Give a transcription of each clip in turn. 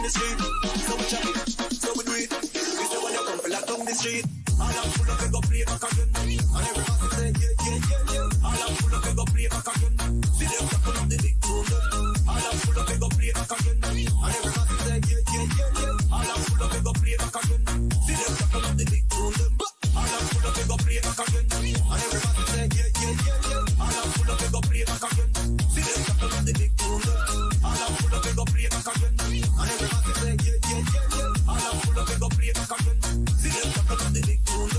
the street. So we chop it, so we do it. We say when you come, feel like down the street. All I'm full of, we go play back again. And everybody say, yeah. All I'm full of, we go play back again. See them tapping up the big tune. All I'm full of, we go play back again. And everybody say, yeah. All I'm full of, we go play back again. See them tapping up the big tune. All I'm full of, we go play back again. And everybody say, yeah. All I'm full of, we go play back again. See them tapping up the big tune. All I'm full of, we go play back again. And everybody say, yeah. All I'm full of, we go play back again. See them tapping up the big tune.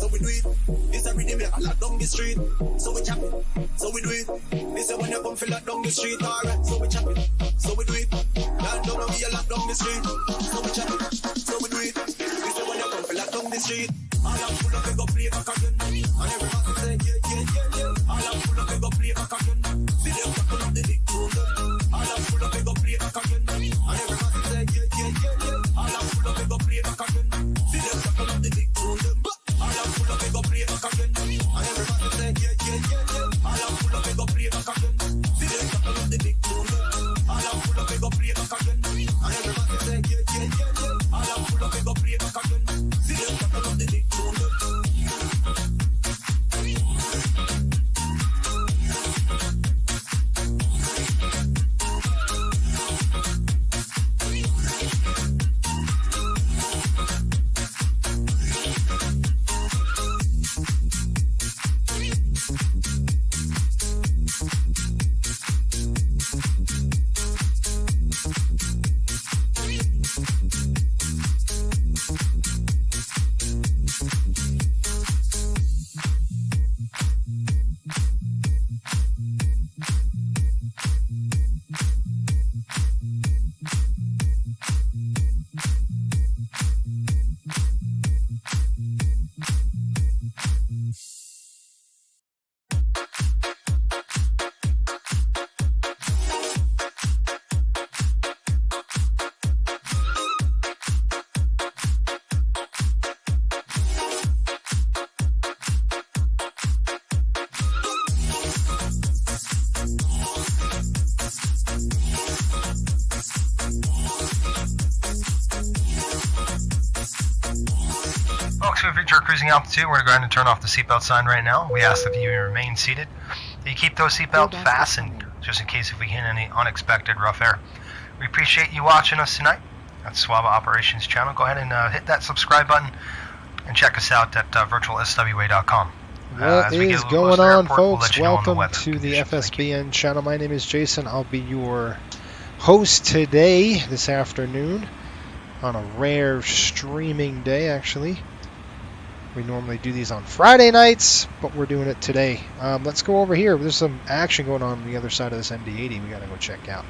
So we do it. This a rhythm a lot down the street. So we chop it. So we do it. This a when you come feel like down the street. Alright, so we chop it. So we do it. Land down we a lot down the street. So we chop it. So we do it. This a when you come feel like down the street. All I'm full of, we go play back again. And everybody say, yeah. All I'm full of, we go play back again. See them tapping up the big tune. All I'm full of, we go play back again. And everybody say, yeah. All I'm full of, we go play back again. See them tapping up the big tune. All I'm full of, we go play back again. And everybody say, yeah. All I'm full of, we go play back again. See them tapping up the big tune. All I'm full of, we go play back again. And everybody say, yeah. All I'm full of, we go play back again. See them tapping up the big tune. We've reached our cruising altitude. We're going to go ahead and turn off the seatbelt sign right now. We ask that you remain seated, that you keep those seatbelts fastened, just in case if we hit any unexpected rough air. We appreciate you watching us tonight at Swaba Operations channel. Go ahead and hit that subscribe button and check us out at virtualswa.com. What is going on, folks? Welcome to the FSBN channel. My name is Jason. I'll be your host today, this afternoon, on a rare streaming day, actually. We normally do these on Friday nights, but we're doing it today. Let's go over here. There's some action going on the other side of this MD-80 we got to go check out.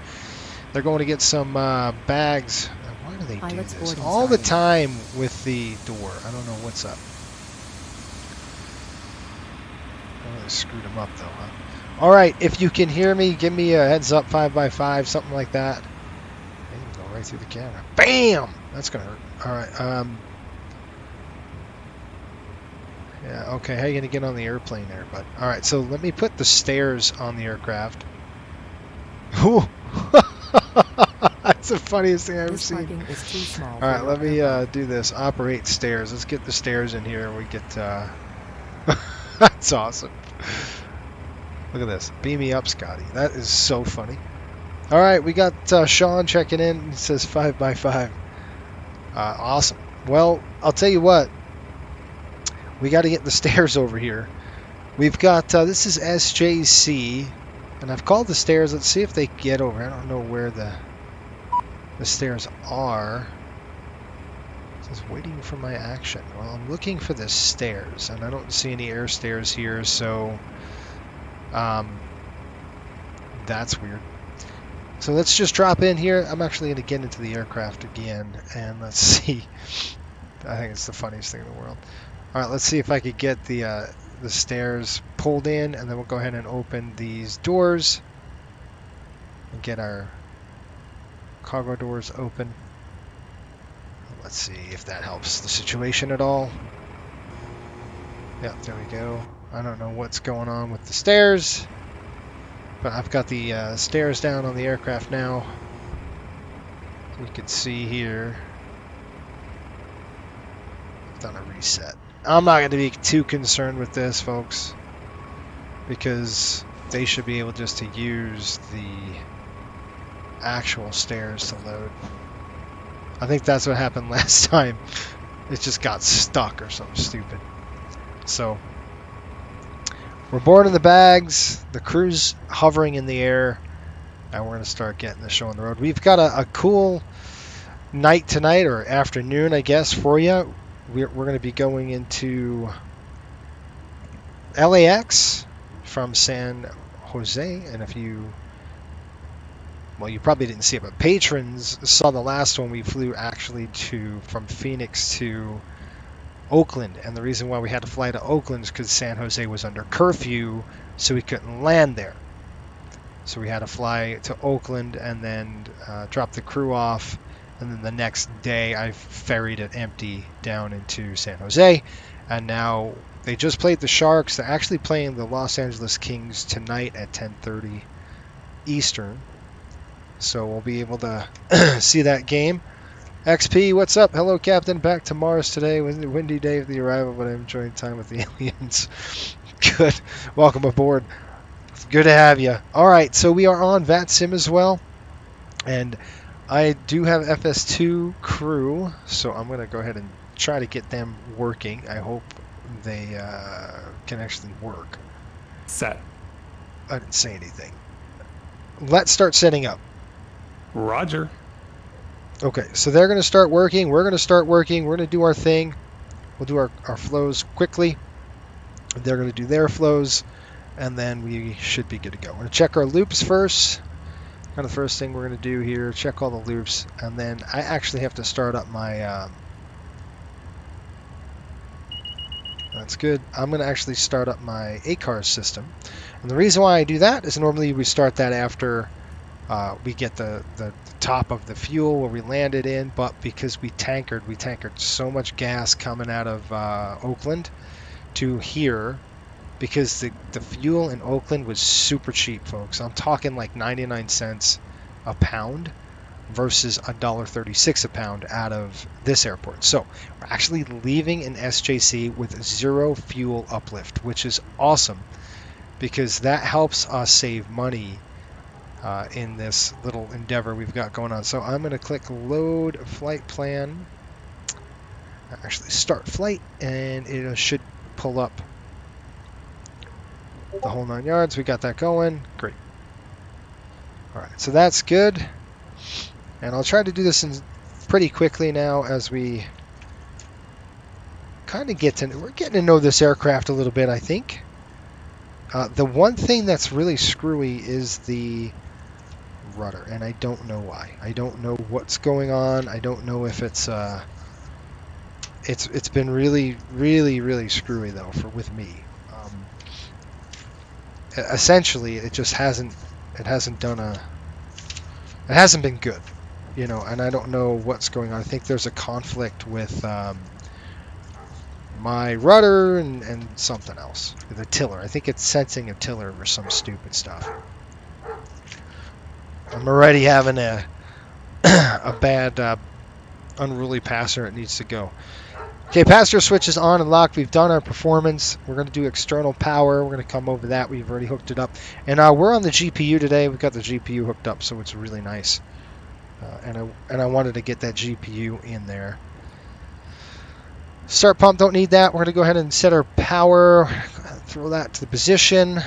They're going to get some bags. Why do they do this all the time with the door? I don't know what's up. Oh, they screwed them up, though, huh? All right, if you can hear me, give me a heads up, 5x5, something like that. They can go right through the camera. Bam! That's going to hurt. All right. Yeah, okay, how are you going to get on the airplane there, bud? All right, so let me put the stairs on the aircraft. Ooh. That's the funniest thing I've ever seen. All right, let me do this. Operate stairs. Let's get the stairs in here. We get... That's awesome. Look at this. Beam me up, Scotty. That is so funny. All right, we got Sean checking in. He says 5x5. Awesome. Well, I'll tell you what. We got to get the stairs over here. We've got, this is SJC, and I've called the stairs. Let's see if they get over. I don't know where the stairs are. It says waiting for my action. Well, I'm looking for the stairs, and I don't see any air stairs here, so that's weird. So let's just drop in here. I'm actually going to get into the aircraft again, and let's see. I think it's the funniest thing in the world. All right, let's see if I could get the stairs pulled in, and then we'll go ahead and open these doors and get our cargo doors open. Let's see if that helps the situation at all. Yep, there we go. I don't know what's going on with the stairs, but I've got the stairs down on the aircraft now. You can see here, I've done a reset. I'm not going to be too concerned with this, folks, because they should be able just to use the actual stairs to load. I think that's what happened last time. It just got stuck or something stupid. So we're boarding in the bags, the crew's hovering in the air, and we're going to start getting the show on the road. We've got a cool night tonight, or afternoon, I guess, for you. We're going to be going into LAX from San Jose, and if you, well, you probably didn't see it, but patrons saw the last one. We flew actually from Phoenix to Oakland, and the reason why we had to fly to Oakland is because San Jose was under curfew, so we couldn't land there. So we had to fly to Oakland and then drop the crew off, and then the next day I ferried it empty down into San Jose, and now they just played the Sharks. They're actually playing the Los Angeles Kings tonight at 10:30 Eastern, so we'll be able to see that game. XP, what's up? Hello, Captain. Back to Mars today. Windy day of the arrival, but I'm enjoying time with the aliens. Good. Welcome aboard. It's good to have you. All right, so we are on VATSIM as well, and I do have FS2 crew, so I'm going to go ahead and try to get them working. I hope they can actually work. Set. I didn't say anything. Let's start setting up. Roger. Okay, so they're going to start working. We're going to start working. We're going to do our thing. We'll do our flows quickly. They're going to do their flows, and then we should be good to go. We're going to check our loops first. Kind of the first thing we're going to do here, check all the loops, and then I actually have to start up my... that's good. I'm going to actually start up my ACARS system. And the reason why I do that is normally we start that after... we get the top of the fuel where we landed in, but because we tankered so much gas coming out of Oakland to here, because the fuel in Oakland was super cheap, folks. I'm talking like 99 cents a pound versus $1.36 a pound out of this airport. So we're actually leaving in SJC with 0 fuel uplift, which is awesome because that helps us save money in this little endeavor we've got going on. So I'm going to click load flight plan, actually start flight, and it should pull up the whole 9 yards. We got that going. Great. All right, so that's good. And I'll try to do this pretty quickly now as we kind of we're getting to know this aircraft a little bit, I think. The one thing that's really screwy is the rudder, and I don't know why. I don't know what's going on. I don't know if it's been really screwy though with me. Essentially, it just hasn't been good, you know, and I don't know what's going on. I think there's a conflict with my rudder and something else. The tiller. I think it's sensing a tiller or some stupid stuff. I'm already having a bad unruly passer. It needs to go. Okay, passenger switch is on and locked. We've done our performance. We're going to do external power. We're going to come over that. We've already hooked it up. And we're on the GPU today. We've got the GPU hooked up, so it's really nice. And I wanted to get that GPU in there. Start pump, don't need that. We're going to go ahead and set our power. Throw that to the position.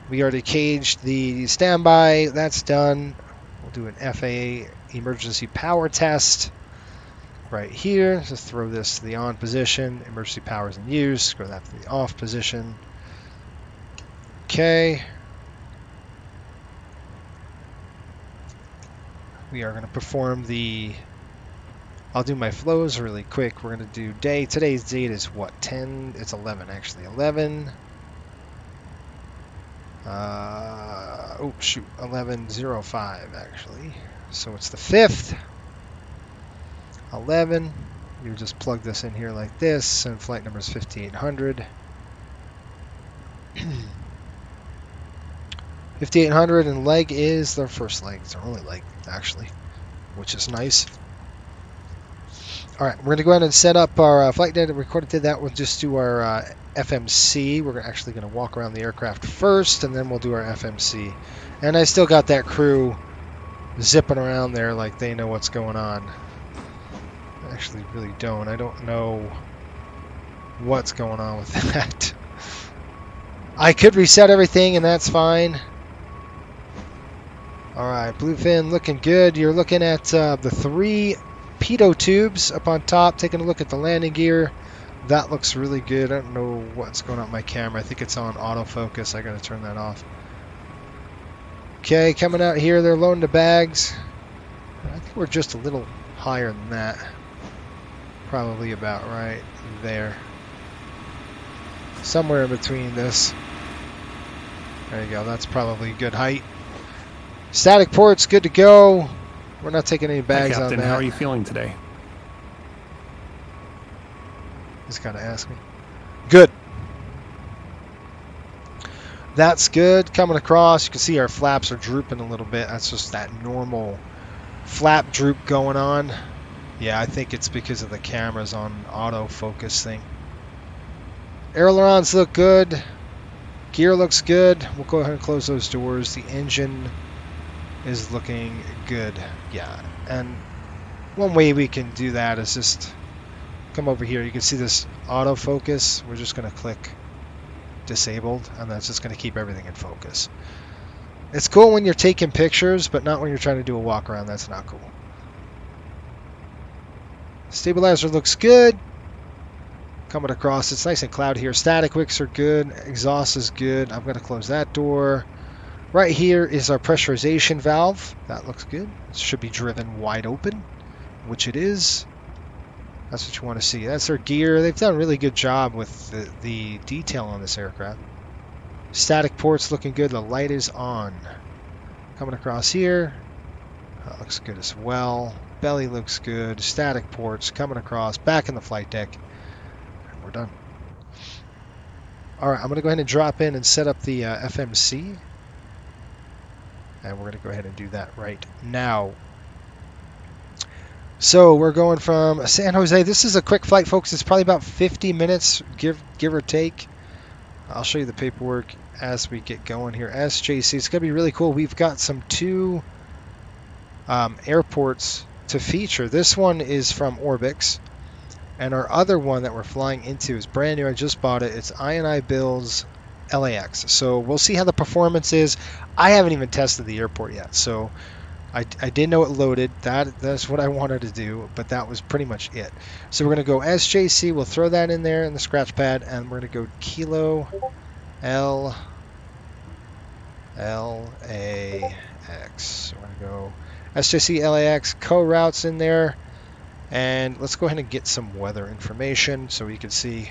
We already caged the standby. That's done. We'll do an FAA emergency power test right here. Just throw this to the on position. Emergency power is in use. Go that to the off position. Okay. we are going to perform the... I'll do my flows really quick. We're going to do day. Today's date is what? 10? It's 11 actually. 11. Oh shoot, 11:05 actually. So it's the 5th. 11. You just plug this in here like this, and flight number is 5800. 5800, and leg is their first leg. It's their only leg actually, which is nice. All right, we're going to go ahead and set up our flight data. Recorded did that. We'll just do our FMC. We're actually going to walk around the aircraft first, and then we'll do our FMC. And I still got that crew zipping around there like they know what's going on. I actually really don't. I don't know what's going on with that. I could reset everything, and that's fine. All right, bluefin looking good. You're looking at the 3 pitot tubes up on top, taking a look at the landing gear. That looks really good. I don't know what's going on with my camera. I think it's on autofocus. I gotta turn that off. Okay, coming out here, they're loading the bags. I think we're just a little higher than that. Probably about right there. Somewhere in between this. There you go. That's probably a good height. Static port's good to go. We're not taking any bags Hi, on Captain. that. How are you feeling today? Just gotta ask me. Good. That's good. Coming across, you can see our flaps are drooping a little bit. That's just that normal flap droop going on. Yeah, I think it's because of the cameras on autofocus thing. Ailerons look good. Gear looks good. We'll go ahead and close those doors. The engine is looking good. Yeah, and one way we can do that is just come over here. You can see this autofocus. We're just going to click disabled, and that's just going to keep everything in focus. It's cool when you're taking pictures, but not when you're trying to do a walk around. That's not cool. Stabilizer looks good. Coming across, it's nice and cloudy here. Static wicks are good. Exhaust is good. I'm going to close that door. Right here is our pressurization valve. That looks good. It should be driven wide open, which it is. That's what you want to see. That's our gear. They've done a really good job with the detail on this aircraft. Static port's looking good. The light is on. Coming across here. That looks good as well. Belly looks good. Static ports coming across. Back in the flight deck. And we're done. Alright, I'm going to go ahead and drop in and set up the FMC. And we're going to go ahead and do that right now. So we're going from San Jose. This is a quick flight, folks. It's probably about 50 minutes, give or take. I'll show you the paperwork as we get going here. SJC, it's going to be really cool. We've got some 2 airports to feature. This one is from Orbix, and our other one that we're flying into is brand new. I just bought it. It's I&I Bill's LAX. So we'll see how the performance is. I haven't even tested the airport yet, so I did know it loaded. That's what I wanted to do, but that was pretty much it. So we're going to go SJC. We'll throw that in there in the scratch pad, and we're going to go Kilo LAX. So we're going to go SJC-LAX, co-routes in there, and let's go ahead and get some weather information so we can see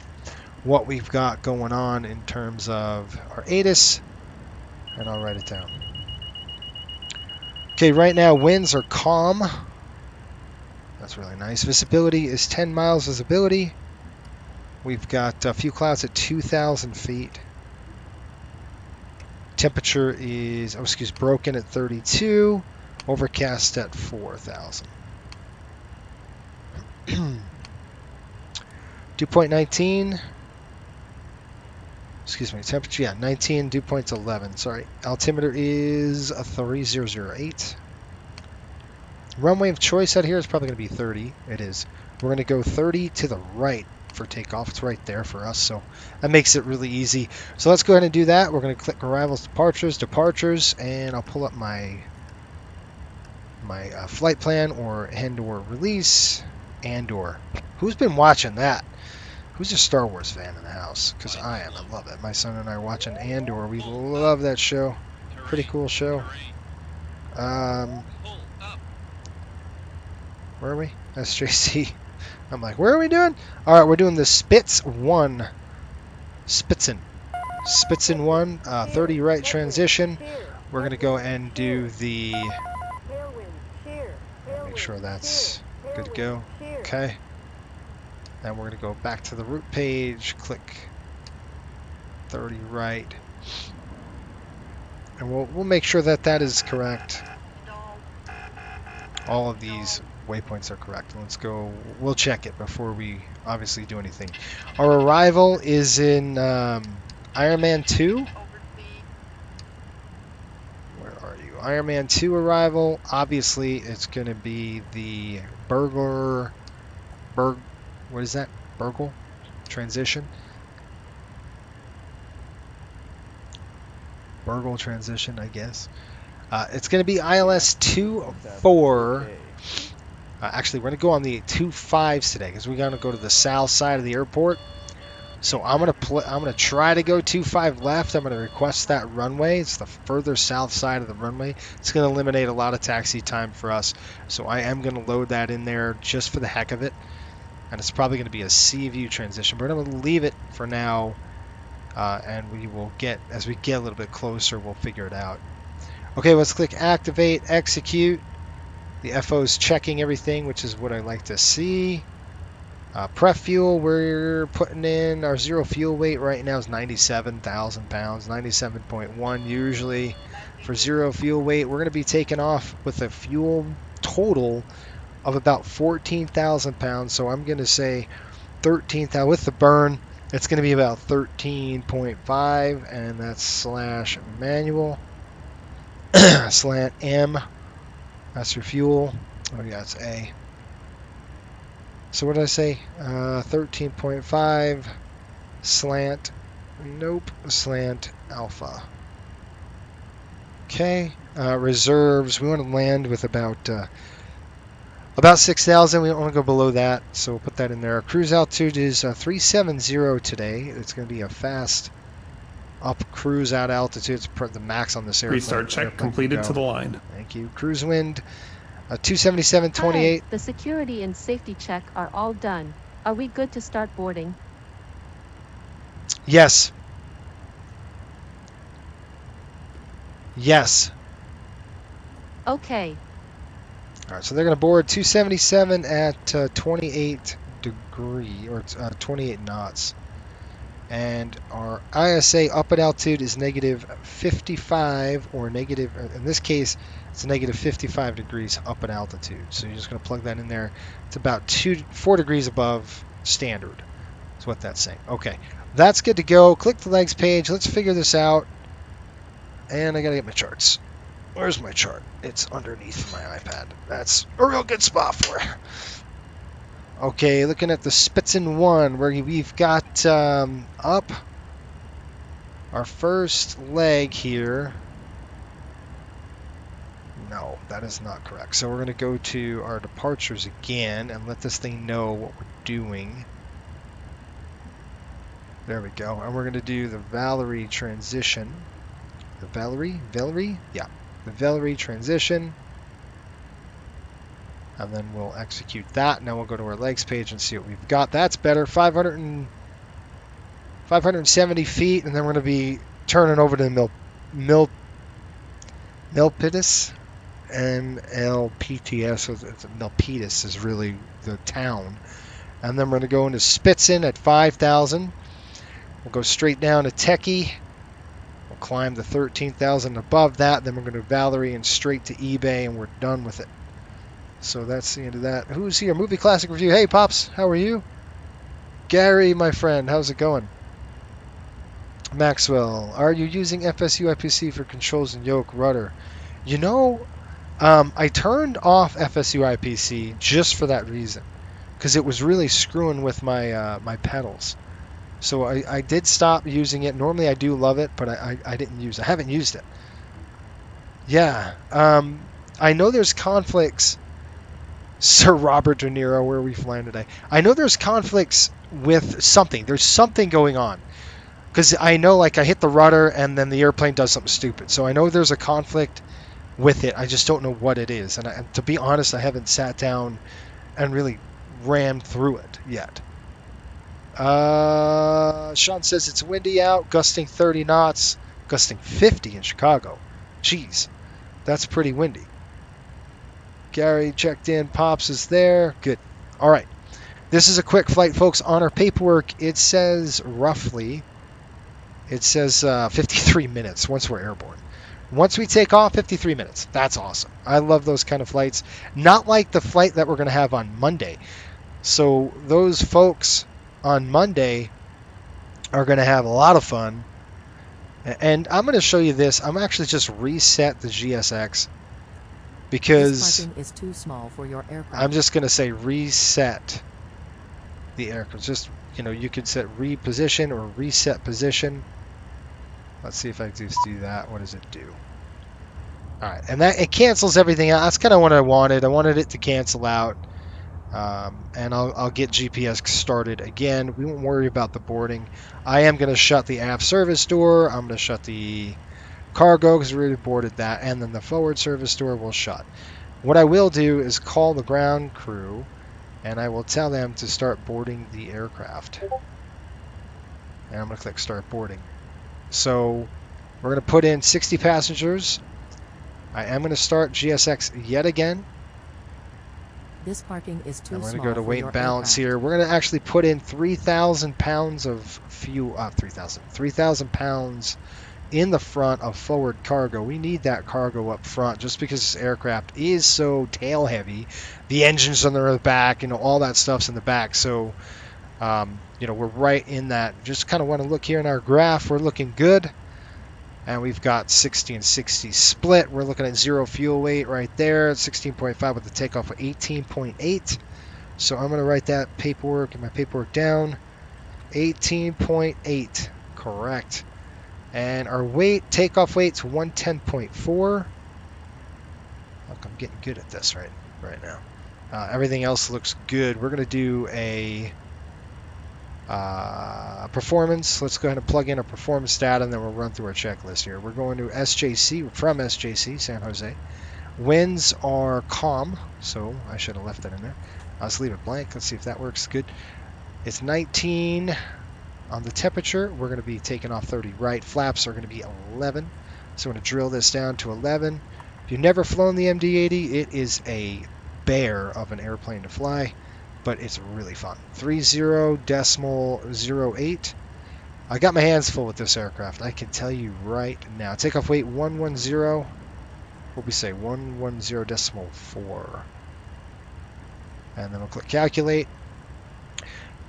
what we've got going on in terms of our ATIS, and I'll write it down. Okay, right now winds are calm. That's really nice. Visibility is 10 miles visibility. We've got a few clouds at 2,000 feet. Temperature is, broken at 32. Overcast at 4,000. Dew point 19. Temperature, 19, dew point's 11, sorry. Altimeter is a 3008. Runway of choice out here is probably going to be 30. It is. We're going to go 30 to the right for takeoff. It's right there for us, so that makes it really easy. So let's go ahead and do that. We're going to click arrivals, departures, and I'll pull up my flight plan or Andor release. Andor. Who's been watching that? Who's a Star Wars fan in the house? Because I am. I love it. My son and I are watching Andor. We love that show. Pretty cool show. Where are we? SJC. I'm like, where are we doing? All right, we're doing the Spitz 1. Spitzen 1, 30 right transition. We're going to go and do the... Make sure that's good to go. Okay. Then we're going to go back to the route page, click 30 right. And we'll make sure that that is correct. All of these waypoints are correct. Let's go. We'll check it before we obviously do anything. Our arrival is in Ironman 2. Where are you? Ironman 2 arrival. Obviously, it's going to be the what is that? Burgle transition. Burgle transition, I guess. It's going to be ILS 2-4. Actually, we're going to go on the 2-5s today because we're going to go to the south side of the airport. So I'm going to try to go 2-5 left. I'm going to request that runway. It's the further south side of the runway. It's going to eliminate a lot of taxi time for us. So I am going to load that in there just for the heck of it. And it's probably going to be a sea view transition. But I'm going to leave it for now. And we will get, as we get a little bit closer, we'll figure it out. Okay, let's click activate, execute. The FO is checking everything, which is what I like to see. Pref fuel, we're putting in our zero fuel weight right now is 97,000 pounds, 97.1 usually for zero fuel weight. We're going to be taking off with a fuel total of about 14,000 pounds. So I'm going to say 13,000 with the burn. It's going to be about 13.5, and that's slash manual. Slant M. That's your fuel. Oh yeah, it's A. So what did I say? 13.5 slant. Nope. Slant alpha. Okay. Reserves. We want to land with about 6,000. We don't want to go below that, so we'll put that in there. Our cruise altitude is 370 today. It's going to be a fast up cruise out altitude. It's the max on this airplane. Restart check completed to the line. Thank you. Cruise wind 277.28. Hi, the security and safety check are all done. Are we good to start boarding? Yes. Yes. Okay. All right, so they're going to board 277 at 28 degree or 28 knots. And our ISA up at altitude is negative 55 or negative, in this case, it's negative 55 degrees up at altitude. So you're just going to plug that in there. It's about 4 degrees above standard. That's what that's saying. Okay, that's good to go. Click the legs page. Let's figure this out. And I got to get my charts. Where's my chart? It's underneath my iPad. That's a real good spot for it. Okay, looking at the Spitzen 1, where we've got up our first leg here. No, that is not correct. So we're going to go to our departures again and let this thing know what we're doing. There we go. And we're going to do the Valerie transition. The Valerie? Yeah. The Valerie transition. And then we'll execute that. Now we'll go to our legs page and see what we've got. That's better. 570 feet. And then we're going to be turning over to Milpitas. MLPTS. So Milpitas is really the town. And then we're going to go into Spitzen at 5,000. We'll go straight down to Techie. We'll climb the 13,000 above that. Then we're going to Valerie and straight to eBay, and we're done with it. So that's the end of that. Who's here? Movie Classic Review. Hey, Pops. How are you? Gary, my friend. How's it going? Maxwell. Are you using FSU IPC for controls and yoke rudder? You know, I turned off FSU IPC just for that reason. Because it was really screwing with my my pedals. So I did stop using it. Normally I do love it, but I didn't use it. I haven't used it. Yeah. I know there's conflicts. Sir Robert De Niro, where are we flying today? I know there's conflicts with something. There's something going on. Because I know, like, I hit the rudder and then the airplane does something stupid. So I know there's a conflict with it. I just don't know what it is. And to be honest, I haven't sat down and really rammed through it yet. Sean says it's windy out, gusting 30 knots, gusting 50 in Chicago. Jeez, that's pretty windy. Gary checked in. Pops is there. Good. All right. This is a quick flight, folks. On our paperwork, it says roughly, 53 minutes once we're airborne. Once we take off, 53 minutes. That's awesome. I love those kind of flights. Not like the flight that we're going to have on Monday. So those folks on Monday are going to have a lot of fun. And I'm going to show you this. I'm actually just reset the GSX because this parking is too small for your aircraft. I'm just going to say reset the aircraft. Just, you could set reposition or reset position. Let's see if I just do that. What does it do? All right, and that it cancels everything out. That's kind of what I wanted. I wanted it to cancel out, and I'll get GPS started again. We won't worry about the boarding. I am going to shut the aft service door. I'm going to shut the cargo because we already boarded that, and then the forward service door will shut. What I will do is call the ground crew, and I will tell them to start boarding the aircraft. And I'm going to click start boarding. So we're going to put in 60 passengers. I am going to start GSX yet again. This parking is too small. I'm going to go to weight and balance aircraft. here. We're going to actually put in 3,000 pounds of fuel. 3,000 pounds in the front of forward cargo. We need that cargo up front just because this aircraft is so tail heavy. The engines on the back, all that stuff's in the back. So, we're right in that. Just kind of want to look here in our graph. We're looking good. And we've got 60 and 60 split. We're looking at 0 fuel weight right there. 16.5 with the takeoff of 18.8. So I'm going to write that paperwork, get my paperwork down. 18.8. Correct. And our weight, takeoff weight's 110.4. Look, I'm getting good at this right now. Everything else looks good. We're going to do a performance. Let's go ahead and plug in a performance data, and then we'll run through our checklist here. We're going to SJC, from SJC, San Jose. Winds are calm, so I should have left that in there. Let's leave it blank. Let's see if that works good. It's 19 on the temperature. We're going to be taking off 30 right. Flaps are going to be 11. So I'm going to drill this down to 11. If you've never flown the MD-80, it is a bear of an airplane to fly, but it's really fun. 30.08. I got my hands full with this aircraft. I can tell you right now. Takeoff weight 110. What we say? 110.4. And then we'll click calculate.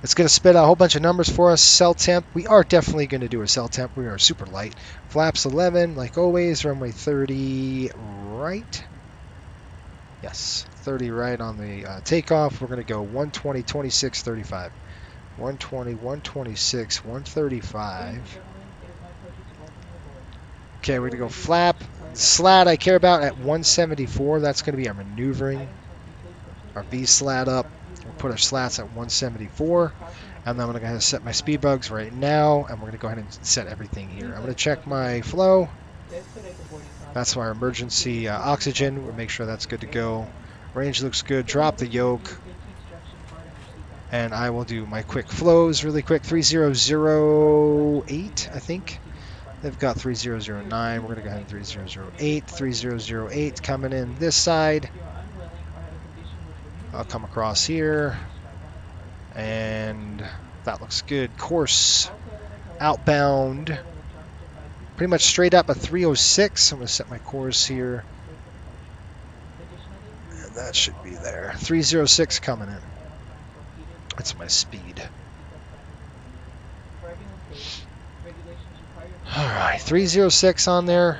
It's going to spit out a whole bunch of numbers for us. Cell temp. We are definitely going to do a cell temp. We are super light. Flaps 11, like always. Runway 30 right. Yes, 30 right on the takeoff. We're going to go 120, 26, 35. 120, 126, 135. Okay, we're going to go flap. Slat I care about at 174. That's going to be our maneuvering. Our V slat up. We'll put our slats at 174. And then I'm going to go ahead and set my speed bugs right now. And we're going to go ahead and set everything here. I'm going to check my flow. That's our emergency oxygen. We'll make sure that's good to go. Range looks good. Drop the yoke. And I will do my quick flows really quick. 3008, I think. They've got 3009. We're going to go ahead and 3008. 3008 coming in this side. I'll come across here. And that looks good. Course outbound. Pretty much straight up a 306. I'm going to set my course here. And that should be there. 306 coming in. That's my speed. Alright, 306 on there.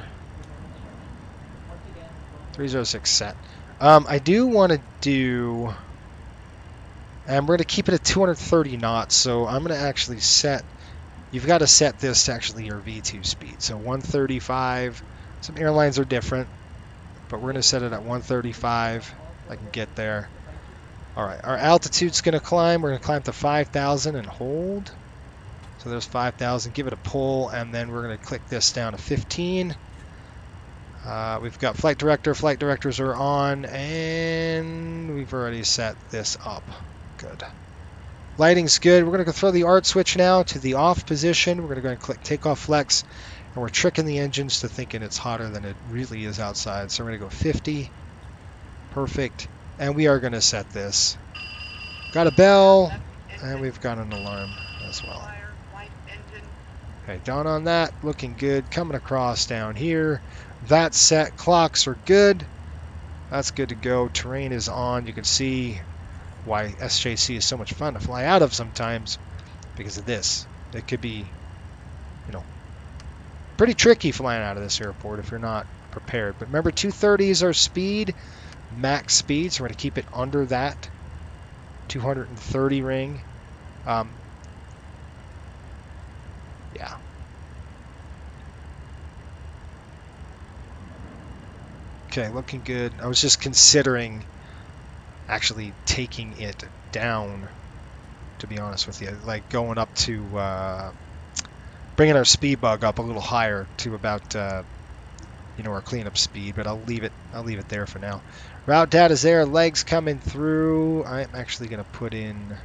306 set. I do want to do... And we're going to keep it at 230 knots. So I'm going to actually set... You've got to set this to actually your V2 speed. So 135. Some airlines are different, but we're going to set it at 135. I can get there. All right, our altitude's going to climb. We're going to climb to 5,000 and hold. So there's 5,000. Give it a pull, and then we're going to click this down to 15. We've got flight director. Flight directors are on, and we've already set this up. Good. Lighting's good. We're going to go throw the ART switch now to the off position. We're going to go and click Takeoff Flex, and we're tricking the engines to thinking it's hotter than it really is outside. So we're going to go 50. Perfect. And we are going to set this. Got a bell, and we've got an alarm as well. Okay, down on that. Looking good. Coming across down here. That's set. Clocks are good. That's good to go. Terrain is on. You can see why SJC is so much fun to fly out of sometimes because of this. It could be, you know, pretty tricky flying out of this airport if you're not prepared. But remember, 230 is our speed, max speed, so we're going to keep it under that 230 ring. Yeah. Okay, looking good. I was just considering actually taking it down, to be honest with you, like going up to bringing our speed bug up a little higher to about you know, our cleanup speed, but I'll leave it there for now. Route data's there, legs coming through. I'm actually going to put in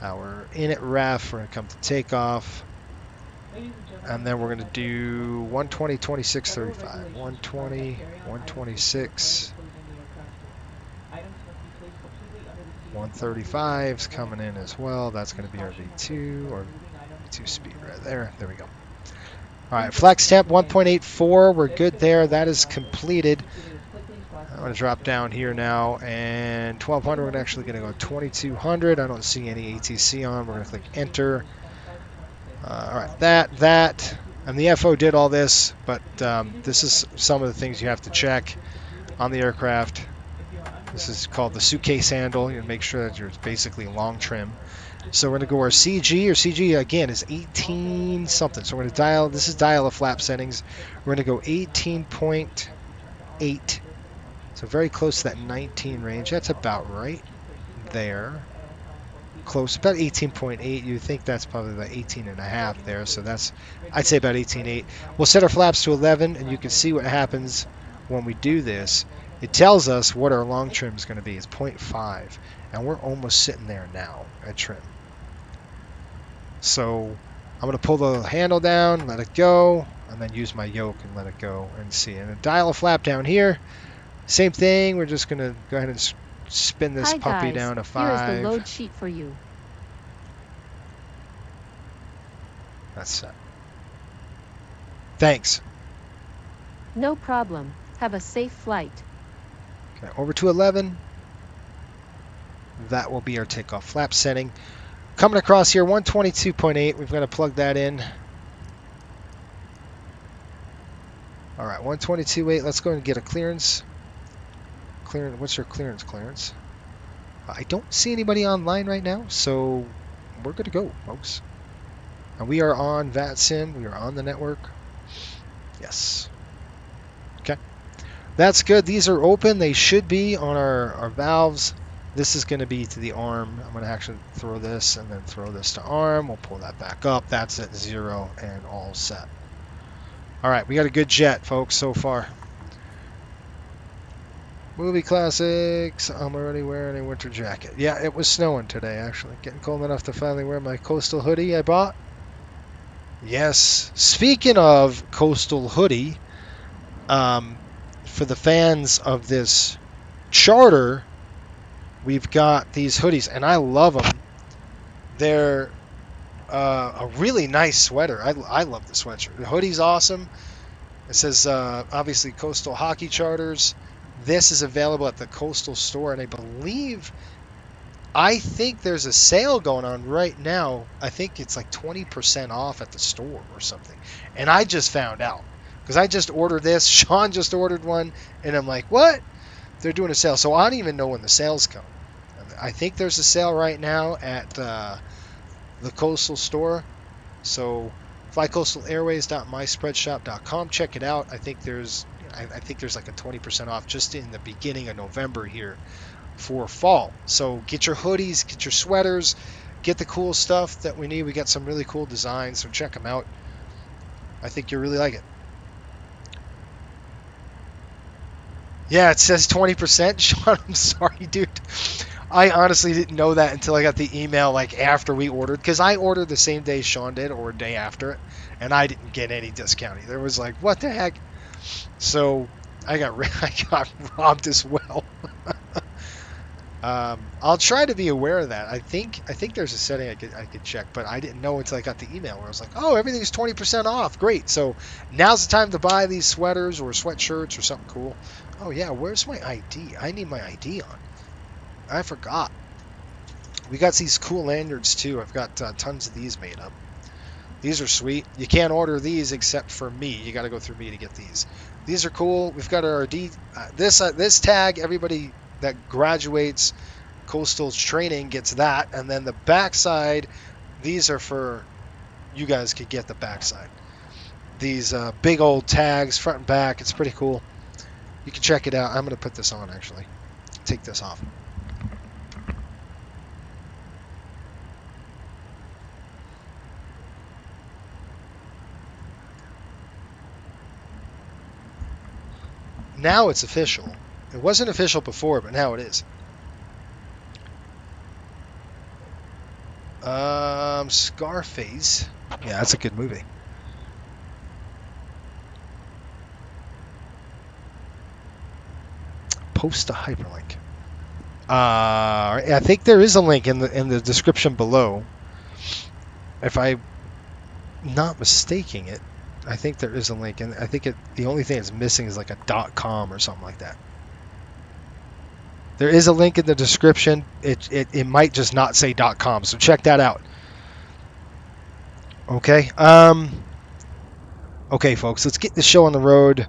our init ref. We're going to come to takeoff, and then we're going to do 120, 26, 35. 120, 126. 135's coming in as well. That's going to be our V2 or V2 speed right there. There we go. All right, flex temp 1.84. We're good there. That is completed. I'm going to drop down here now, and 1200. We're actually going to go 2200. I don't see any ATC on. We're going to click enter. All right, that, and the FO did all this, but this is some of the things you have to check on the aircraft. This is called the suitcase handle. You make sure that you're basically long trim. So we're going to go our CG. Our CG, again, is 18 something. So we're going to dial, this is dial of flap settings. We're going to go 18.8. So very close to that 19 range. That's about right there. Close, about 18.8. You think that's probably about 18.5 there. So that's, I'd say about 18.8. We'll set our flaps to 11, and you can see what happens when we do this. It tells us what our long trim is going to be. It's 0.5, and we're almost sitting there now at trim. So I'm going to pull the handle down, let it go, and then use my yoke and let it go and see. And then dial a flap down here. Same thing. We're just going to go ahead and spin this puppy down to 5. Here is the load sheet for you. That's set. Thanks. No problem. Have a safe flight. Okay, over to 11. That will be our takeoff flap setting. Coming across here, 122.8. We've got to plug that in. All right, 122.8. Let's go and get a clearance. What's your clearance? I don't see anybody online right now, so we're good to go, folks. And we are on VATSIM. We are on the network. Yes. Okay. That's good. These are open. They should be on our valves. This is going to be to the arm. I'm going to actually throw this and then throw this to arm. We'll pull that back up. That's at 0 and all set. All right, we got a good jet, folks, so far. Movie classics. I'm already wearing a winter jacket. Yeah, it was snowing today, actually. Getting cold enough to finally wear my coastal hoodie I bought. Yes. Speaking of coastal hoodie, for the fans of this charter, we've got these hoodies, and I love them. They're a really nice sweater. I love the sweatshirt. The hoodie's awesome. It says, obviously, Coastal Hockey Charters. This is available at the Coastal store, and I think there's a sale going on right now. I think it's like 20% off at the store or something. And I just found out because I just ordered this. Sean just ordered one, and I'm like, what? They're doing a sale. So I don't even know when the sales come. I think there's a sale right now at the Coastal store. So flycoastalairways.myspreadshop.com. Check it out. I think there's like a 20% off just in the beginning of November here for fall. So get your hoodies, get your sweaters, get the cool stuff that we need. We got some really cool designs, so check them out. I think you'll really like it. Yeah, it says 20%. Sean, I'm sorry, dude. I honestly didn't know that until I got the email like after we ordered, because I ordered the same day Sean did or a day after it, and I didn't get any discount either. It was like, what the heck? So I got robbed as well. I'll try to be aware of that. I think there's a setting I could check, but I didn't know until I got the email where I was like, oh, everything's 20% off. Great. So now's the time to buy these sweaters or sweatshirts or something cool. Oh yeah, where's my ID? I need my ID on. I forgot. We got these cool lanyards too. I've got tons of these made up. These are sweet. You can't order these except for me. You got to go through me to get these. These are cool. We've got our this tag. Everybody that graduates Coastal's training gets that, and then the backside. These are for you guys could get the backside. These big old tags, front and back. It's pretty cool. You can check it out. I'm gonna put this on actually. Take this off. Now it's official. It wasn't official before, but now it is. Scarface. Yeah, that's a good movie. Post a hyperlink. I think there is a link in the description below. If I'm not mistaking it, I think there is a link, and I think the only thing it's missing is like a .com or something like that. There is a link in the description. It might just not say .com, so check that out. Okay. Okay, folks, let's get the show on the road.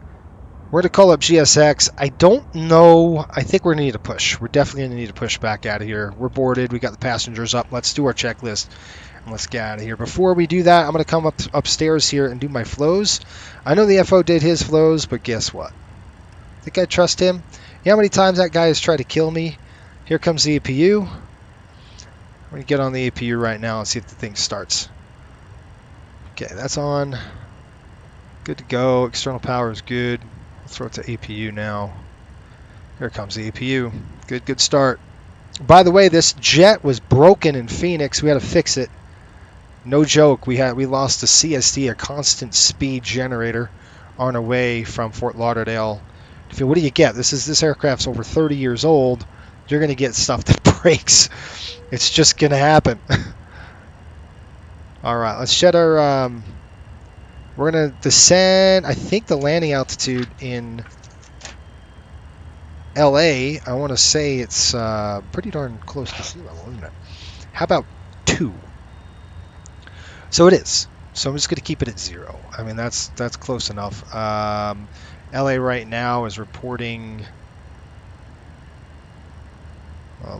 We're going to call up GSX. I don't know. I think we're going to need a push. We're definitely going to need a push back out of here. We're boarded. We got the passengers up. Let's do our checklist. And let's get out of here. Before we do that, I'm going to come upstairs here and do my flows. I know the FO did his flows, but guess what? Think I trust him? You know how many times that guy has tried to kill me? Here comes the APU. I'm going to get on the APU right now and see if the thing starts. Okay, that's on. Good to go. External power is good. I'll throw it to APU now. Here comes the APU. Good start. By the way, this jet was broken in Phoenix. We had to fix it. No joke. We lost a CST, a constant speed generator, on our way from Fort Lauderdale. What do you get? This aircraft's over 30 years old. You're going to get stuff that breaks. It's just going to happen. All right, let's shed our. We're going to descend. I think the landing altitude in LA, I want to say it's pretty darn close to sea level, isn't it? How about 2? So it is. So I'm just going to keep it at 0. I mean, that's close enough. LA right now is reporting.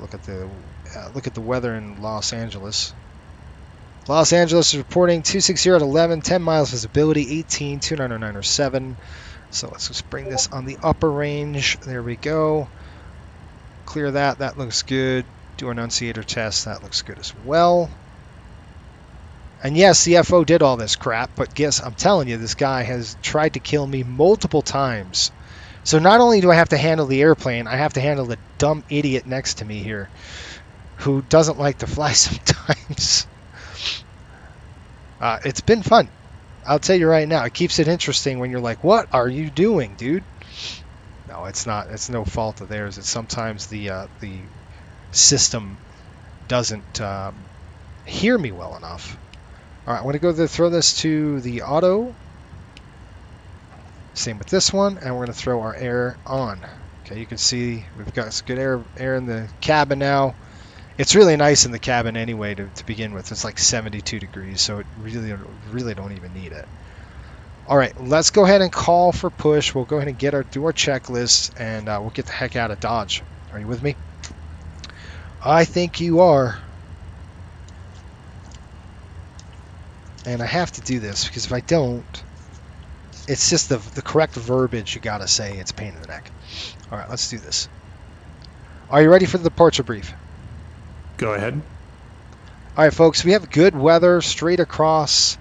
Look at the weather in Los Angeles. Los Angeles is reporting 260 at 11, 10 miles visibility, 18, 290907. So let's just bring this on the upper range. There we go. Clear that. That looks good. Do our annunciator test. That looks good as well. And yes, the FO did all this crap, but guess I'm telling you, this guy has tried to kill me multiple times. So not only do I have to handle the airplane, I have to handle the dumb idiot next to me here who doesn't like to fly sometimes. It's been fun. I'll tell you right now, it keeps it interesting when you're like, what are you doing, dude? No, it's not. It's no fault of theirs. It's sometimes the system doesn't hear me well enough. All right, I'm going to go throw this to the auto. Same with this one, and we're going to throw our air on. Okay, you can see we've got some good air in the cabin now. It's really nice in the cabin anyway to begin with. It's like 72 degrees, so it really don't even need it. All right, let's go ahead and call for push. We'll go ahead and do our checklist, and we'll get the heck out of Dodge. Are you with me? I think you are. And I have to do this because if I don't, it's just the correct verbiage you gotta say. It's a pain in the neck. All right, let's do this. Are you ready for the departure brief? Go ahead. All right, folks, we have good weather straight across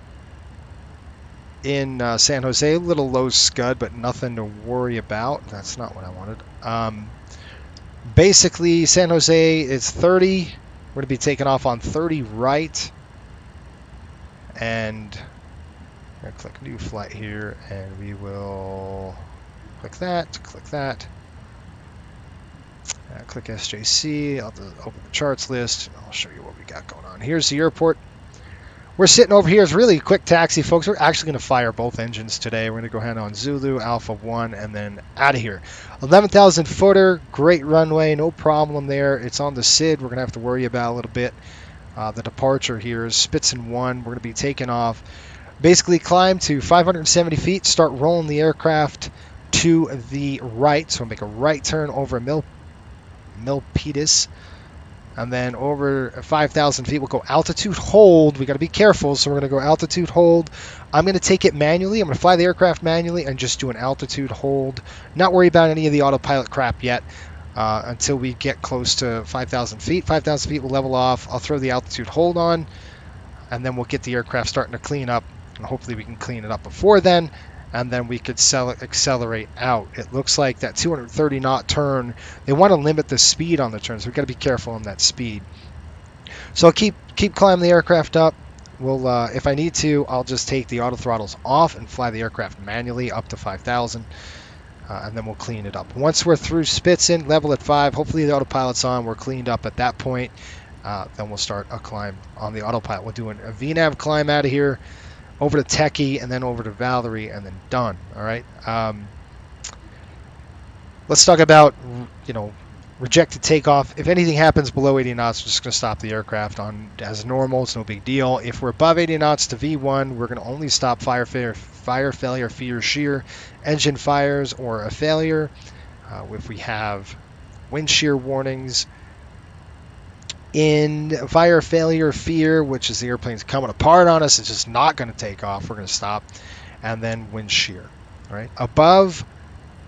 in San Jose. A little low scud, but nothing to worry about. That's not what I wanted. Basically, San Jose is 30. We're going to be taking off on 30 right. And I'm going to click new flight here, and we will click that, click that. Click SJC. I'll open the charts list. I'll show you what we got going on. Here's the airport. We're sitting over here. It's really a quick taxi, folks. We're actually going to fire both engines today. We're going to go ahead on Zulu, Alpha 1, and then out of here. 11,000 footer, great runway, no problem there. It's on the SID. We're going to have to worry about a little bit. The departure here is Spitzen 1. We're going to be taking off. Basically climb to 570 feet, start rolling the aircraft to the right. So we'll make a right turn over Milpitas. And then over 5,000 feet, we'll go altitude hold. We got to be careful, so we're going to go altitude hold. I'm going to take it manually. I'm going to fly the aircraft manually and just do an altitude hold. Not worry about any of the autopilot crap yet until we get close to 5,000 feet. 5,000 feet will level off. I'll throw the altitude hold on, and then we'll get the aircraft starting to clean up. And hopefully we can clean it up before then. And then we could accelerate out. It looks like that 230 knot turn, they want to limit the speed on the turn, so we've got to be careful on that speed. So I'll keep climbing the aircraft up. We'll, if I need to, I'll just take the auto throttles off and fly the aircraft manually up to 5,000, and then we'll clean it up. Once we're through Spitzen, level at 5, hopefully the autopilot's on, we're cleaned up at that point. Then we'll start a climb on the autopilot. We'll do a VNAV climb out of here, over to Techie, and then over to Valerie, and then done. All right. Let's talk about, rejected takeoff. If anything happens below 80 knots, we're just going to stop the aircraft on as normal. It's no big deal. If we're above 80 knots to V1, we're going to only stop fire failure, fear, shear, engine fires, or a failure. If we have wind shear warnings, in fire failure fear, which is the airplane's coming apart on us, it's just not going to take off, we're going to stop. And then wind shear. All right, above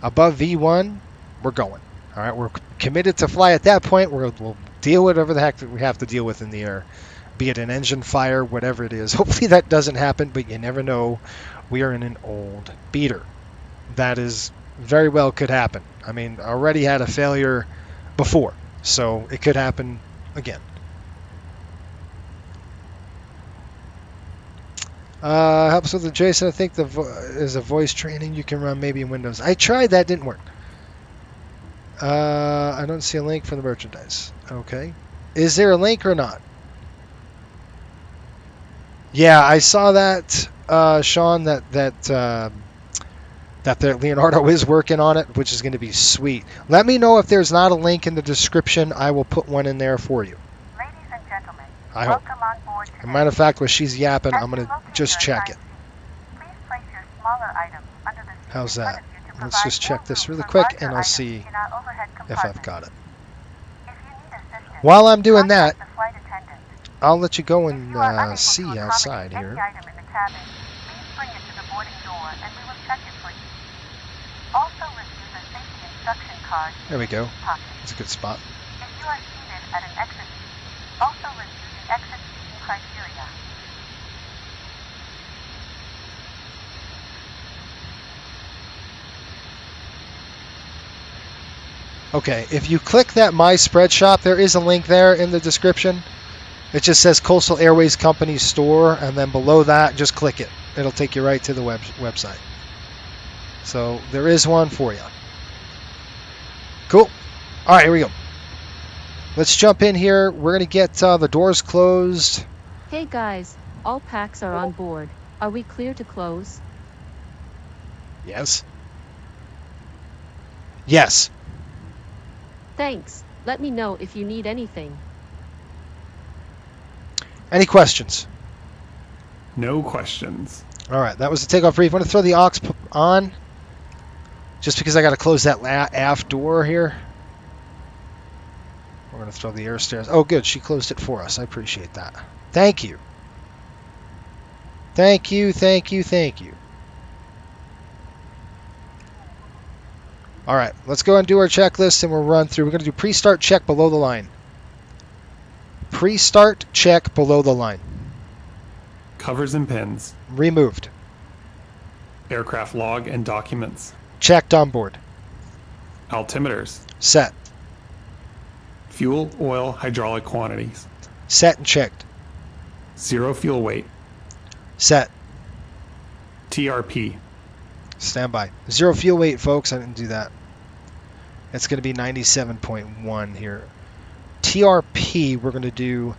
V1, we're going. All right, we're committed to fly at that point. We'll deal with whatever the heck that we have to deal with in the air, be it an engine fire, whatever it is. Hopefully that doesn't happen, but you never know. We are in an old beater. That is very well could happen. I mean, already had a failure before, so it could happen again. Helps with the Jason. I think is a voice training you can run maybe in Windows. I tried that, didn't work. I don't see a link for the merchandise. Okay, is there a link or not? Yeah, I saw that, Sean. That Leonardo is working on it, which is going to be sweet. Let me know if there's not a link in the description. I will put one in there for you. Ladies and gentlemen, I hope. welcome on board today. As a matter of fact, while she's yapping, I'm going to just check it. Please place your smaller items under the seat How's in front that? of you to Let's just provide check this more really room for quick, larger and I'll items see in our overhead if I've compartment. got it. If you need assistance, While I'm doing that, contact the flight attendant. I'll let you go If and you are unable see to outside accommodate here. any item in the cabin, please bring it to the boarding door and we will check it for you. Also review the safety instruction card in There we go. your pocket. That's a good spot. If you are seated at an exit seat, also review the exit seating criteria. Okay, if you click that My Spread Shop, there is a link there in the description. It just says Coastal Airways Company Store, and then below that, just click it. It'll take you right to the website. So there is one for you. Cool. All right, here we go. Let's jump in here. We're going to get the doors closed. Hey guys, all packs are on board. Are we clear to close? Yes. Yes. Thanks. Let me know if you need anything. Any questions? No questions. All right, that was the takeoff brief. I'm going to throw the aux on just because I got to close that aft door here. We're going to throw the air stairs. Oh, good. She closed it for us. I appreciate that. Thank you. Thank you, thank you, thank you. All right, let's go and do our checklist, and we'll run through. We're going to do pre-start check below the line. Pre-start check below the line. Covers and pins. Removed. Aircraft log and documents. Checked on board. Altimeters. Set. Fuel, oil, hydraulic quantities. Set and checked. Zero fuel weight. Set. TRP. Standby. Zero fuel weight, folks. I didn't do that. It's going to be 97.1 here. TRP, we're going to do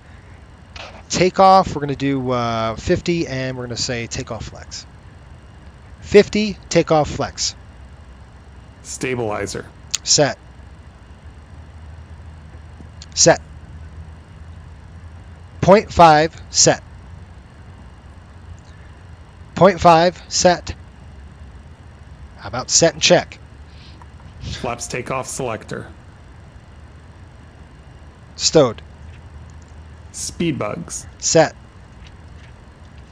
takeoff. We're going to do 50, and we're going to say takeoff flex. 50, takeoff flex. Stabilizer. Set. Set. 0.5, set. 0.5, set. How about set and check? Flaps takeoff selector. Stowed. Speed bugs. Set.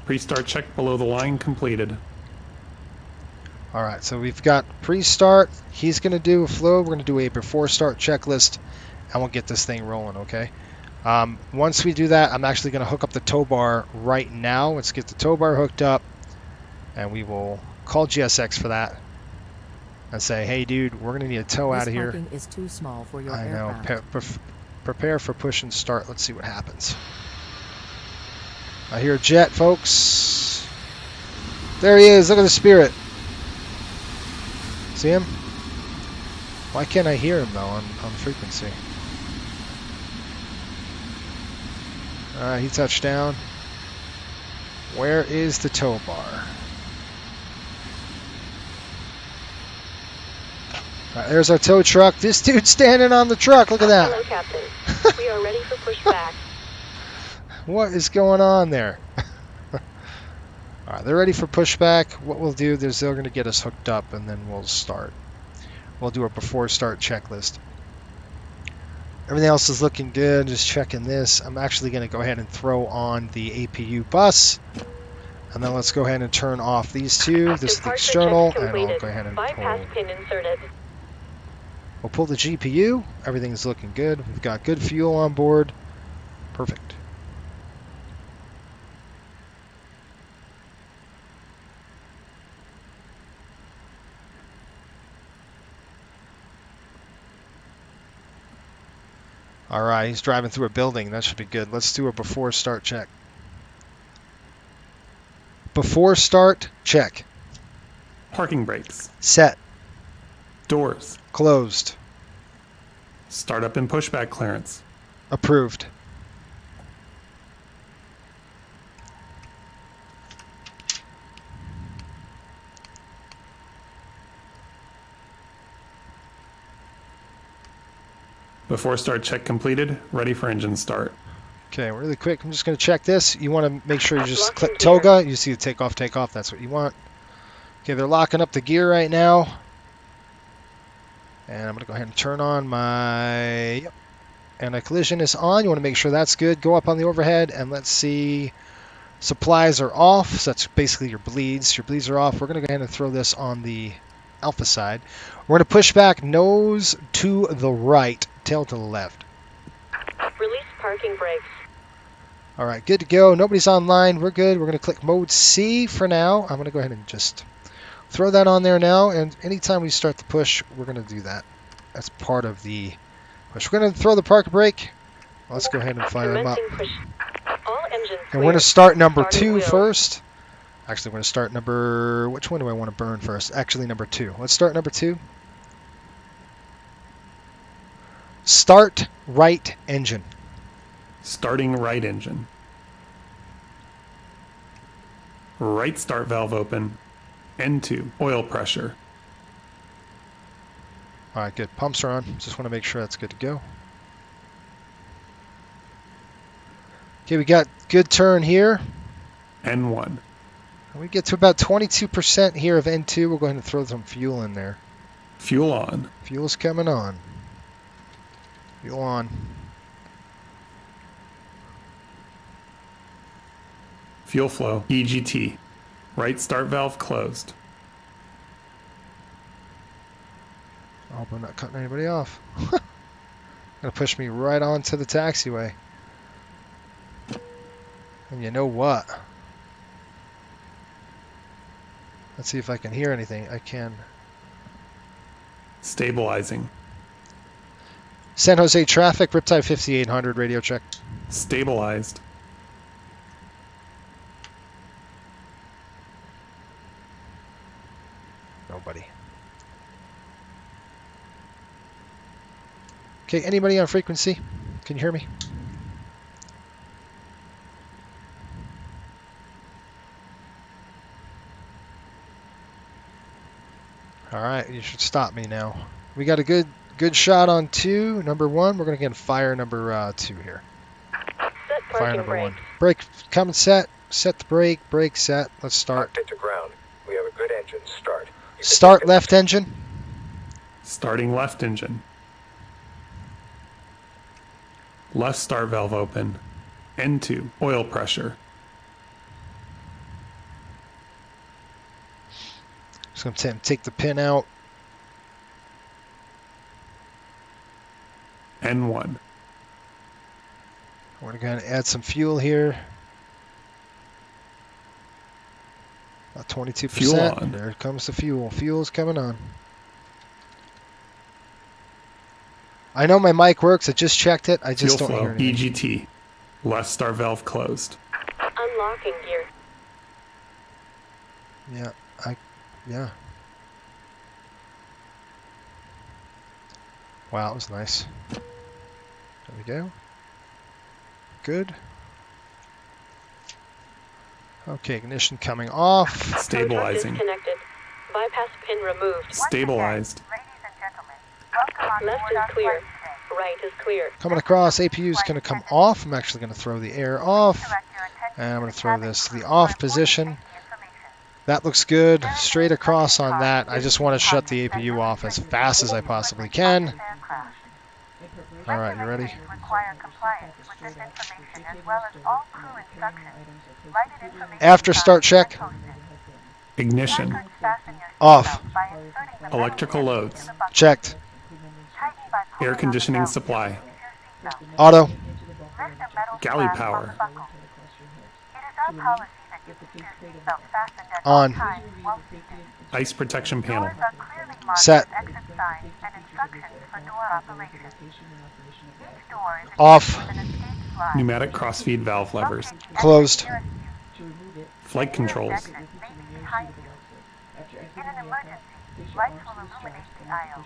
Pre-start check below the line completed. All right, so we've got pre-start. He's going to do a flow. We're going to do a before-start checklist, and we'll get this thing rolling, okay? Once we do that, I'm actually going to hook up the tow bar right now. Let's get the tow bar hooked up, and we will call GSX for that and say, hey, dude, we're going to need a tow out of here. This parking is too small for your I know. aircraft. Prepare for push and start. Let's see what happens. I hear a jet, folks. There he is. Look at the Spirit. See him? Why can't I hear him, though, on frequency? He touched down. Where is the tow bar? There's our tow truck. This dude's standing on the truck. Look at that. Hello, Captain. We are ready for pushback. What is going on there? Alright, they're ready for pushback. What we'll do is they're going to get us hooked up, and then we'll start. We'll do a before start checklist. Everything else is looking good. Just checking this. I'm actually going to go ahead and throw on the APU bus. And then let's go ahead and turn off these two. This is the external, and I'll go ahead and Bypass pull. pin inserted. We'll pull the GPU. Everything's looking good. We've got good fuel on board. Perfect. All right, he's driving through a building. That should be good. Let's do a before start check. Before start check. Parking brakes. Set. Doors. Closed. Startup and pushback clearance. Approved. Before start check completed. Ready for engine start. Okay, really quick, I'm just going to check this. You want to make sure you just click toga. You see the takeoff, takeoff. That's what you want. Okay, they're locking up the gear right now. And I'm going to go ahead and turn on my... Yep. Anti-collision is on. You want to make sure that's good. Go up on the overhead, and let's see. Supplies are off. So that's basically your bleeds. Your bleeds are off. We're going to go ahead and throw this on the alpha side. We're going to push back nose to the right, tail to the left. Release parking brakes. All right, good to go. Nobody's online. We're good. We're going to click mode C for now. I'm going to go ahead and just throw that on there now. And anytime we start the push, we're going to do that. That's part of the push. We're going to throw the park brake. Let's go ahead and fire them up. All engines And we're going to start number Starting 2 wheel. first. Actually, we're going to start number... Which one do I want to burn first? Actually, number 2. Let's start number 2. Start right engine. Starting right engine. Right start valve open. N2. Oil pressure. All right, good. Pumps are on. Just want to make sure that's good to go. Okay, we got good turn here. N1. We get to about 22% here of N2. We'll go ahead and throw some fuel in there. Fuel on. Fuel's coming on. Fuel on. Fuel flow. EGT. Right start valve closed. I hope I'm not cutting anybody off. Gonna push me right onto the taxiway. And you know what? Let's see if I can hear anything. I can. Stabilizing. San Jose traffic, Riptide 5800, radio check. Stabilized. Nobody. Okay, anybody on frequency? Can you hear me? All right, you should stop me now. We got a good shot on 2. Number 1, we're going to get fire number 2 here. Fire number 1. Brake, come and set. Set the brake. Brake set. Let's start. Locked into ground. We have a good engine. Start. Start left engine. Starting left engine. Left start valve open. N2. Oil pressure. Just going to take the pin out. N1. We're going to add some fuel here. About 22%. Fuel on. There comes the fuel. Fuel's coming on. I know my mic works. I just checked it. I just Fuel don't flow. hear anything. EGT. Left start valve closed. Unlocking gear. Yeah. Wow, that was nice. There we go. Good. Okay, ignition coming off. Stabilizing. Disconnected. Bypass pin removed. Stabilized. Ladies and gentlemen, welcome on Left board is our clear. flight today. Right is clear. Coming across, APU is going to come off. I'm actually going to throw the air off. And I'm going to throw this to the off position. That looks good. Straight across on that. I just want to shut the APU off as fast as I possibly can. All right, you ready? Require compliance with this information as well as all crew instructions. Lighted information After start check. Ignition. Off. Electrical loads. Checked. Air conditioning supply. Auto. Galley power. It is our policy that you keep your seatbelt fastened at On. all times while seated. Ice protection panel. Doors are clearly marked Set. with exit signs and instructions for door operation. Each door is Off. equipped with an escape slide. Pneumatic crossfeed valve levers. Locate the Closed. exit nearest you. Flight controls. Exit may be behind you. In an emergency, lights will illuminate the aisle.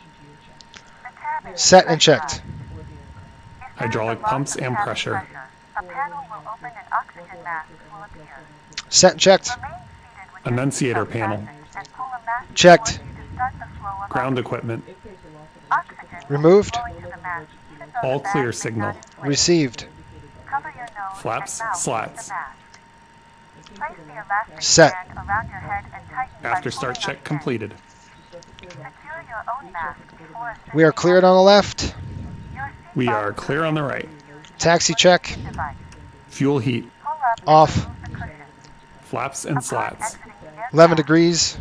The tab is Set and checked. If there is Hydraulic a loss pumps of and cabin pressure. A panel will open and oxygen masks will appear. Set and checked. Remain seated with your Annunciator seatbelt panel. fastened and pull a mask Checked. towards you to start the flow of Ground oxygen. equipment. Oxygen Removed. will be flowing to the mask, even though All the mask clear is signal. not in place. Received. Cover your nose Flaps, and mouth slats. with the mask. Place the elastic Set. band around your head and tighten by After start pulling on check the completed. band. Secure your own mask before We are cleared on the left. Your We seatbelt are clear on the right. Taxi check. device. Fuel heat. Pull up and Off. remove the cushion. Flaps and slats. Exiting the aircraft. 11 degrees.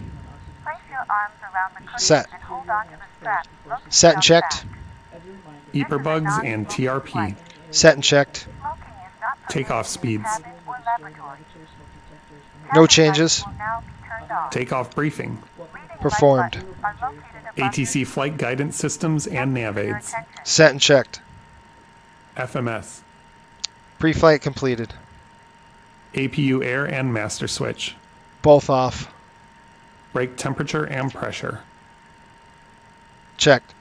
Place your arms around the cushion Set. and hold on to the strap. located Set and on the checked. back. Ether bugs and TRP. Set and checked. Smoking is not Takeoff permitted in the speeds. cabin or laboratory. No Cabin changes. lights will now be turned off. Takeoff briefing. Reading light Performed. buttons are located above ATC your flight guidance systems and nav Your aids. attention. Set and checked. FMS. Pre-flight completed. APU air and master switch. Both off. Brake temperature and pressure. Checked.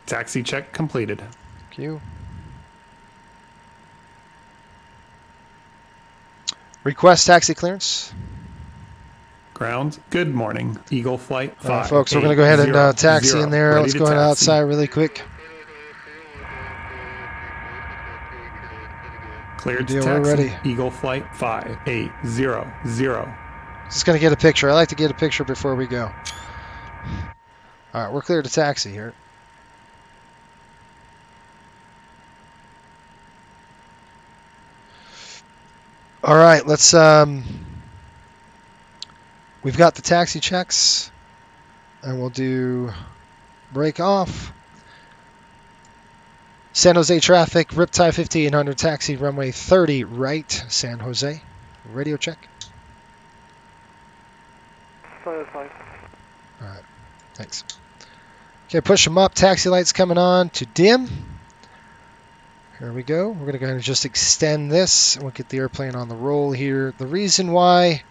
Taxi check completed. Q. Request taxi clearance. Ground. Good morning. Eagle flight 5. All right, folks, we're going to go ahead and taxi in there. Ready Let's to go taxi. outside really quick. Cleared to Deal, we're taxi. ready. Eagle flight 5800. Just going to get a picture. I like to get a picture before we go. All right, we're clear to taxi here. All right, let's we've got the taxi checks and we'll do break off. San Jose traffic, Riptide 5800 taxi runway 30 right, San Jose. Radio check. Alright, thanks. Okay, push them up. Taxi lights coming on to dim. Here we go. We're going to go ahead and just extend this. We'll get the airplane on the roll here. The reason why,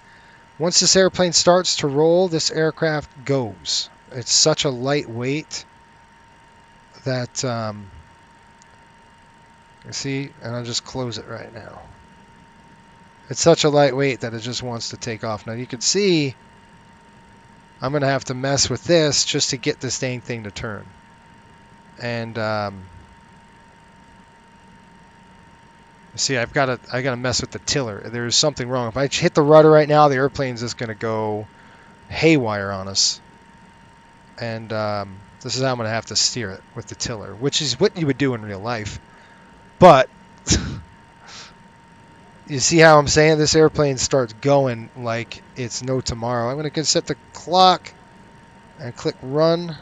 once this airplane starts to roll, this aircraft goes. It's such a light weight that, you see, and I'll just close it right now. It's such a light weight that it just wants to take off. Now you can see I'm going to have to mess with this just to get this dang thing to turn. And see, I got to mess with the tiller. There's something wrong. If I hit the rudder right now, the airplane's just going to go haywire on us. And this is how I'm going to have to steer it with the tiller, which is what you would do in real life. But you see how I'm saying this airplane starts going like it's no tomorrow. I'm going to set the clock and click run.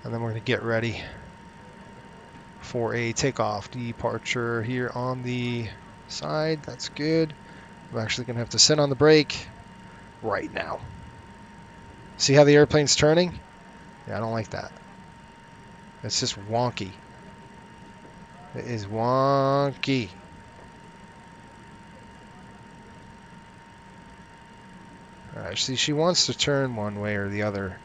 And then we're going to get ready for a takeoff departure here on the side. That's good. I'm actually going to have to sit on the brake right now. See how the airplane's turning? Yeah, I don't like that. It's just wonky. It is wonky. Alright, see, she wants to turn one way or the other.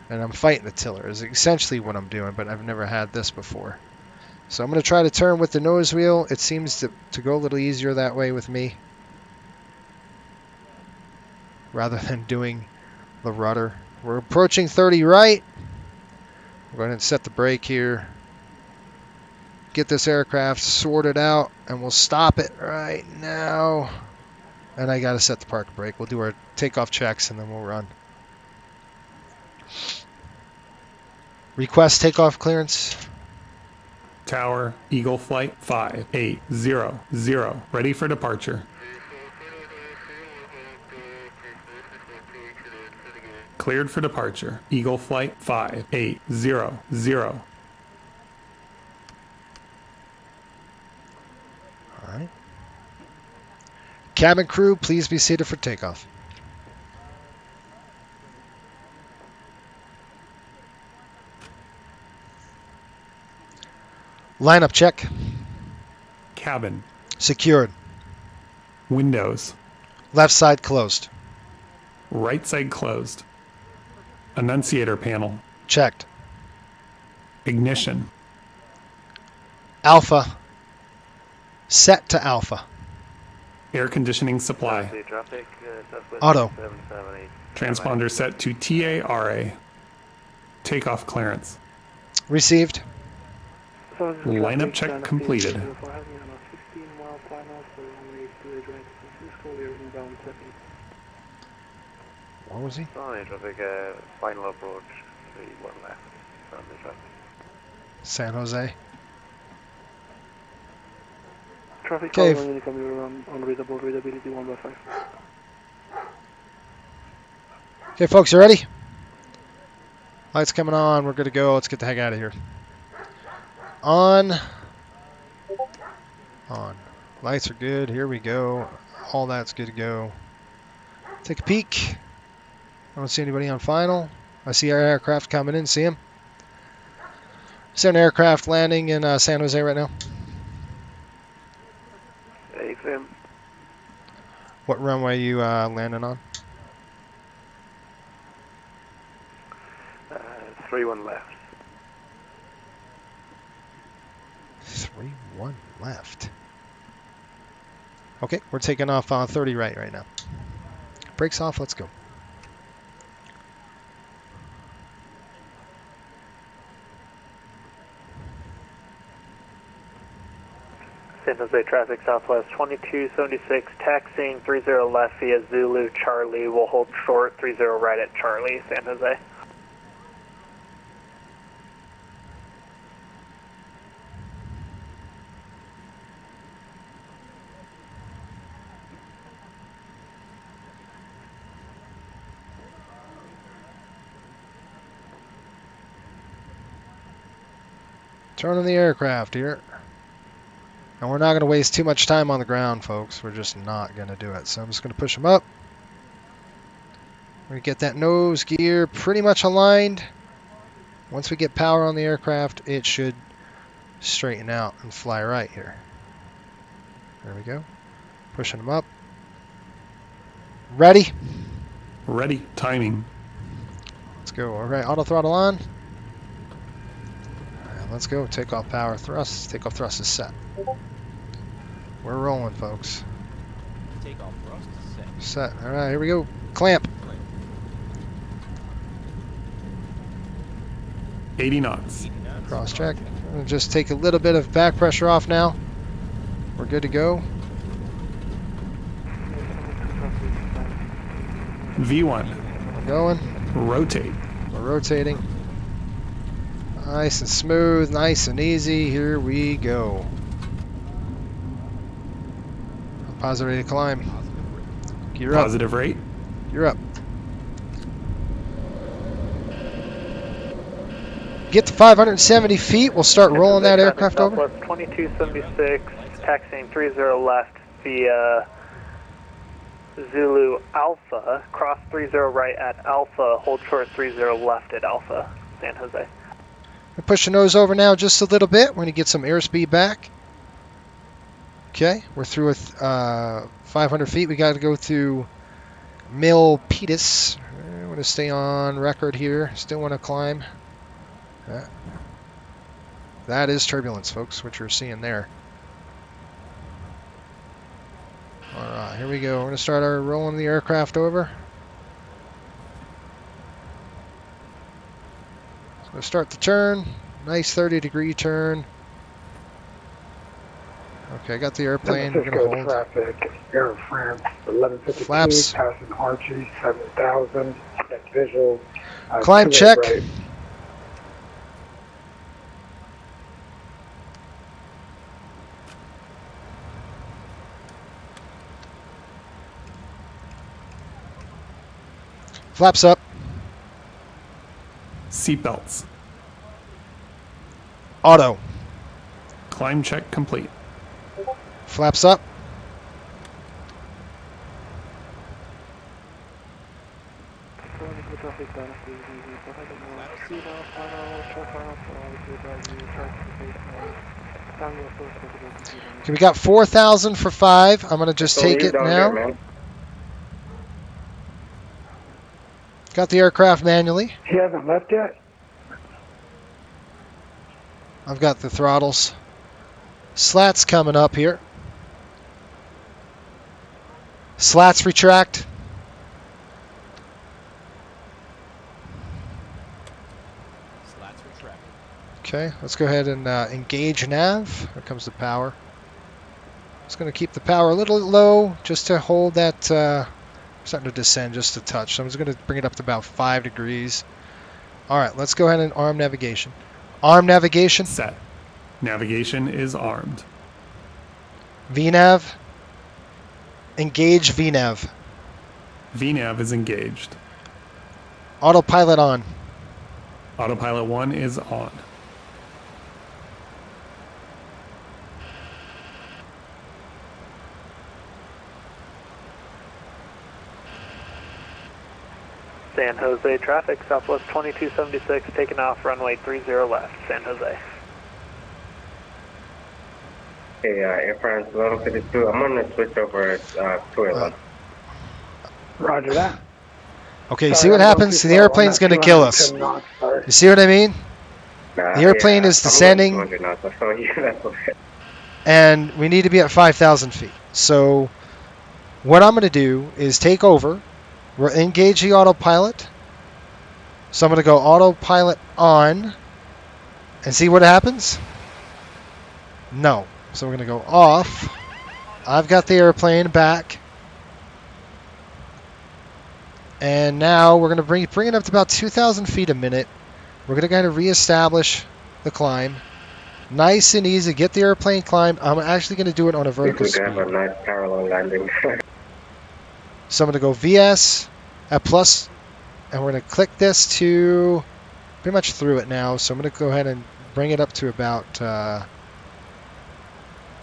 And I'm fighting the tiller is essentially what I'm doing, but I've never had this before. So I'm going to try to turn with the nose wheel. It seems to go a little easier that way with me, rather than doing the rudder. We're approaching 30 right. We're going to set the brake here. Get this aircraft sorted out, and we'll stop it right now. And I got to set the park brake. We'll do our takeoff checks, and then we'll run. Request takeoff clearance. Tower, Eagle Flight 5800. Ready for departure. Cleared for departure. Eagle Flight 5800. All right. Cabin crew, please be seated for takeoff. Lineup check. Cabin. Secured. Windows. Left side closed. Right side closed. Annunciator panel. Checked. Ignition. Alpha. Set to alpha. Air conditioning supply. Auto. Transponder set to TARA. Takeoff clearance. Received. Lineup check completed. What was he? Final approach, 31 left. San Jose. Traffic Okay. unreadable, readability 1/5. Okay, folks, you ready? Lights coming on. We're good to go. Let's get the heck out of here. On. Lights are good. Here we go. All that's good to go. Take a peek. I don't see anybody on final. I see our aircraft coming in. See him? Is there an aircraft landing in San Jose right now? AFM. What runway you landing on? 31 left. 3-1 left. Okay, we're taking off on 30 right now. Brakes off, let's go. San Jose traffic southwest 2276, taxiing 30 left via Zulu Charlie. We'll hold short 30 right at Charlie, San Jose. Turning the aircraft here. And we're not going to waste too much time on the ground, folks. We're just not going to do it. So I'm just going to push them up. We're going to get that nose gear pretty much aligned. Once we get power on the aircraft, it should straighten out and fly right here. There we go. Pushing them up. Ready? Ready. Timing. Let's go. All right, auto throttle on. All right, let's go. Takeoff power thrust. Takeoff thrust is set. We're rolling, folks. Takeoff thrust is set. Set. All right, here we go. Clamp. 80 knots. Cross check. I'm gonna just take a little bit of back pressure off now. We're good to go. V1. We're going. Rotate. We're rotating. Nice and smooth, nice and easy. Here we go. Positive rate to climb. Gear up. Positive rate. You're up. Get to 570 feet. We'll start rolling that aircraft over. Southwest 2276, taxiing 30 left via Zulu Alpha. Cross 30 right at Alpha. Hold short 30 left at Alpha, San Jose. We're pushing those over now just a little bit. We're going to get some airspeed back. Okay, we're through with 500 feet. We got to go through Milpitas. I want to stay on record here. Still want to climb. That is turbulence, folks, what you're seeing there. All right, here we go. We're going to start our rolling the aircraft over. So we'll start the turn. Nice 30-degree turn. Okay, I got the airplane. We're going to hold. Traffic, Air France, 1152, Flaps. passing Archie, 7000, check visual. Climb check. Right. Flaps up. Seatbelts. Auto. Climb check complete. Flaps up. Okay, we got 4,000 for 5. I'm going to just take it now. Got the aircraft manually. He hasn't left yet? I've got the throttles. Slats coming up here. Slats retract. Slats retract. Okay, let's go ahead and engage nav. Here comes the power. Just going to keep the power a little low just to hold that. Starting to descend just a touch. So I'm just going to bring it up to about 5 degrees. All right, let's go ahead and arm navigation. Arm navigation. Set. Navigation is armed. VNav. Engage VNav. VNav is engaged. Autopilot on. Autopilot 1 is on. San Jose traffic, Southwest 2276, taking off runway 30 left, San Jose. Hey, Air France 1152, I'm going to switch over to 11. Roger that. Okay, you see what happens? The airplane's going to kill us. You see what I mean? The airplane is descending, and we need to be at 5,000 feet. So what I'm going to do is take over. We'll engage the autopilot. So I'm going to go autopilot on and see what happens. No. So we're going to go off. I've got the airplane back. And now we're going to bring it up to about 2,000 feet a minute. We're going to kind of reestablish the climb. Nice and easy. Get the airplane climbed. I'm actually going to do it on a vertical speed. Have a nice parallel landing. So I'm going to go VS at plus, and we're going to click this to pretty much through it now. So I'm going to go ahead and bring it up to about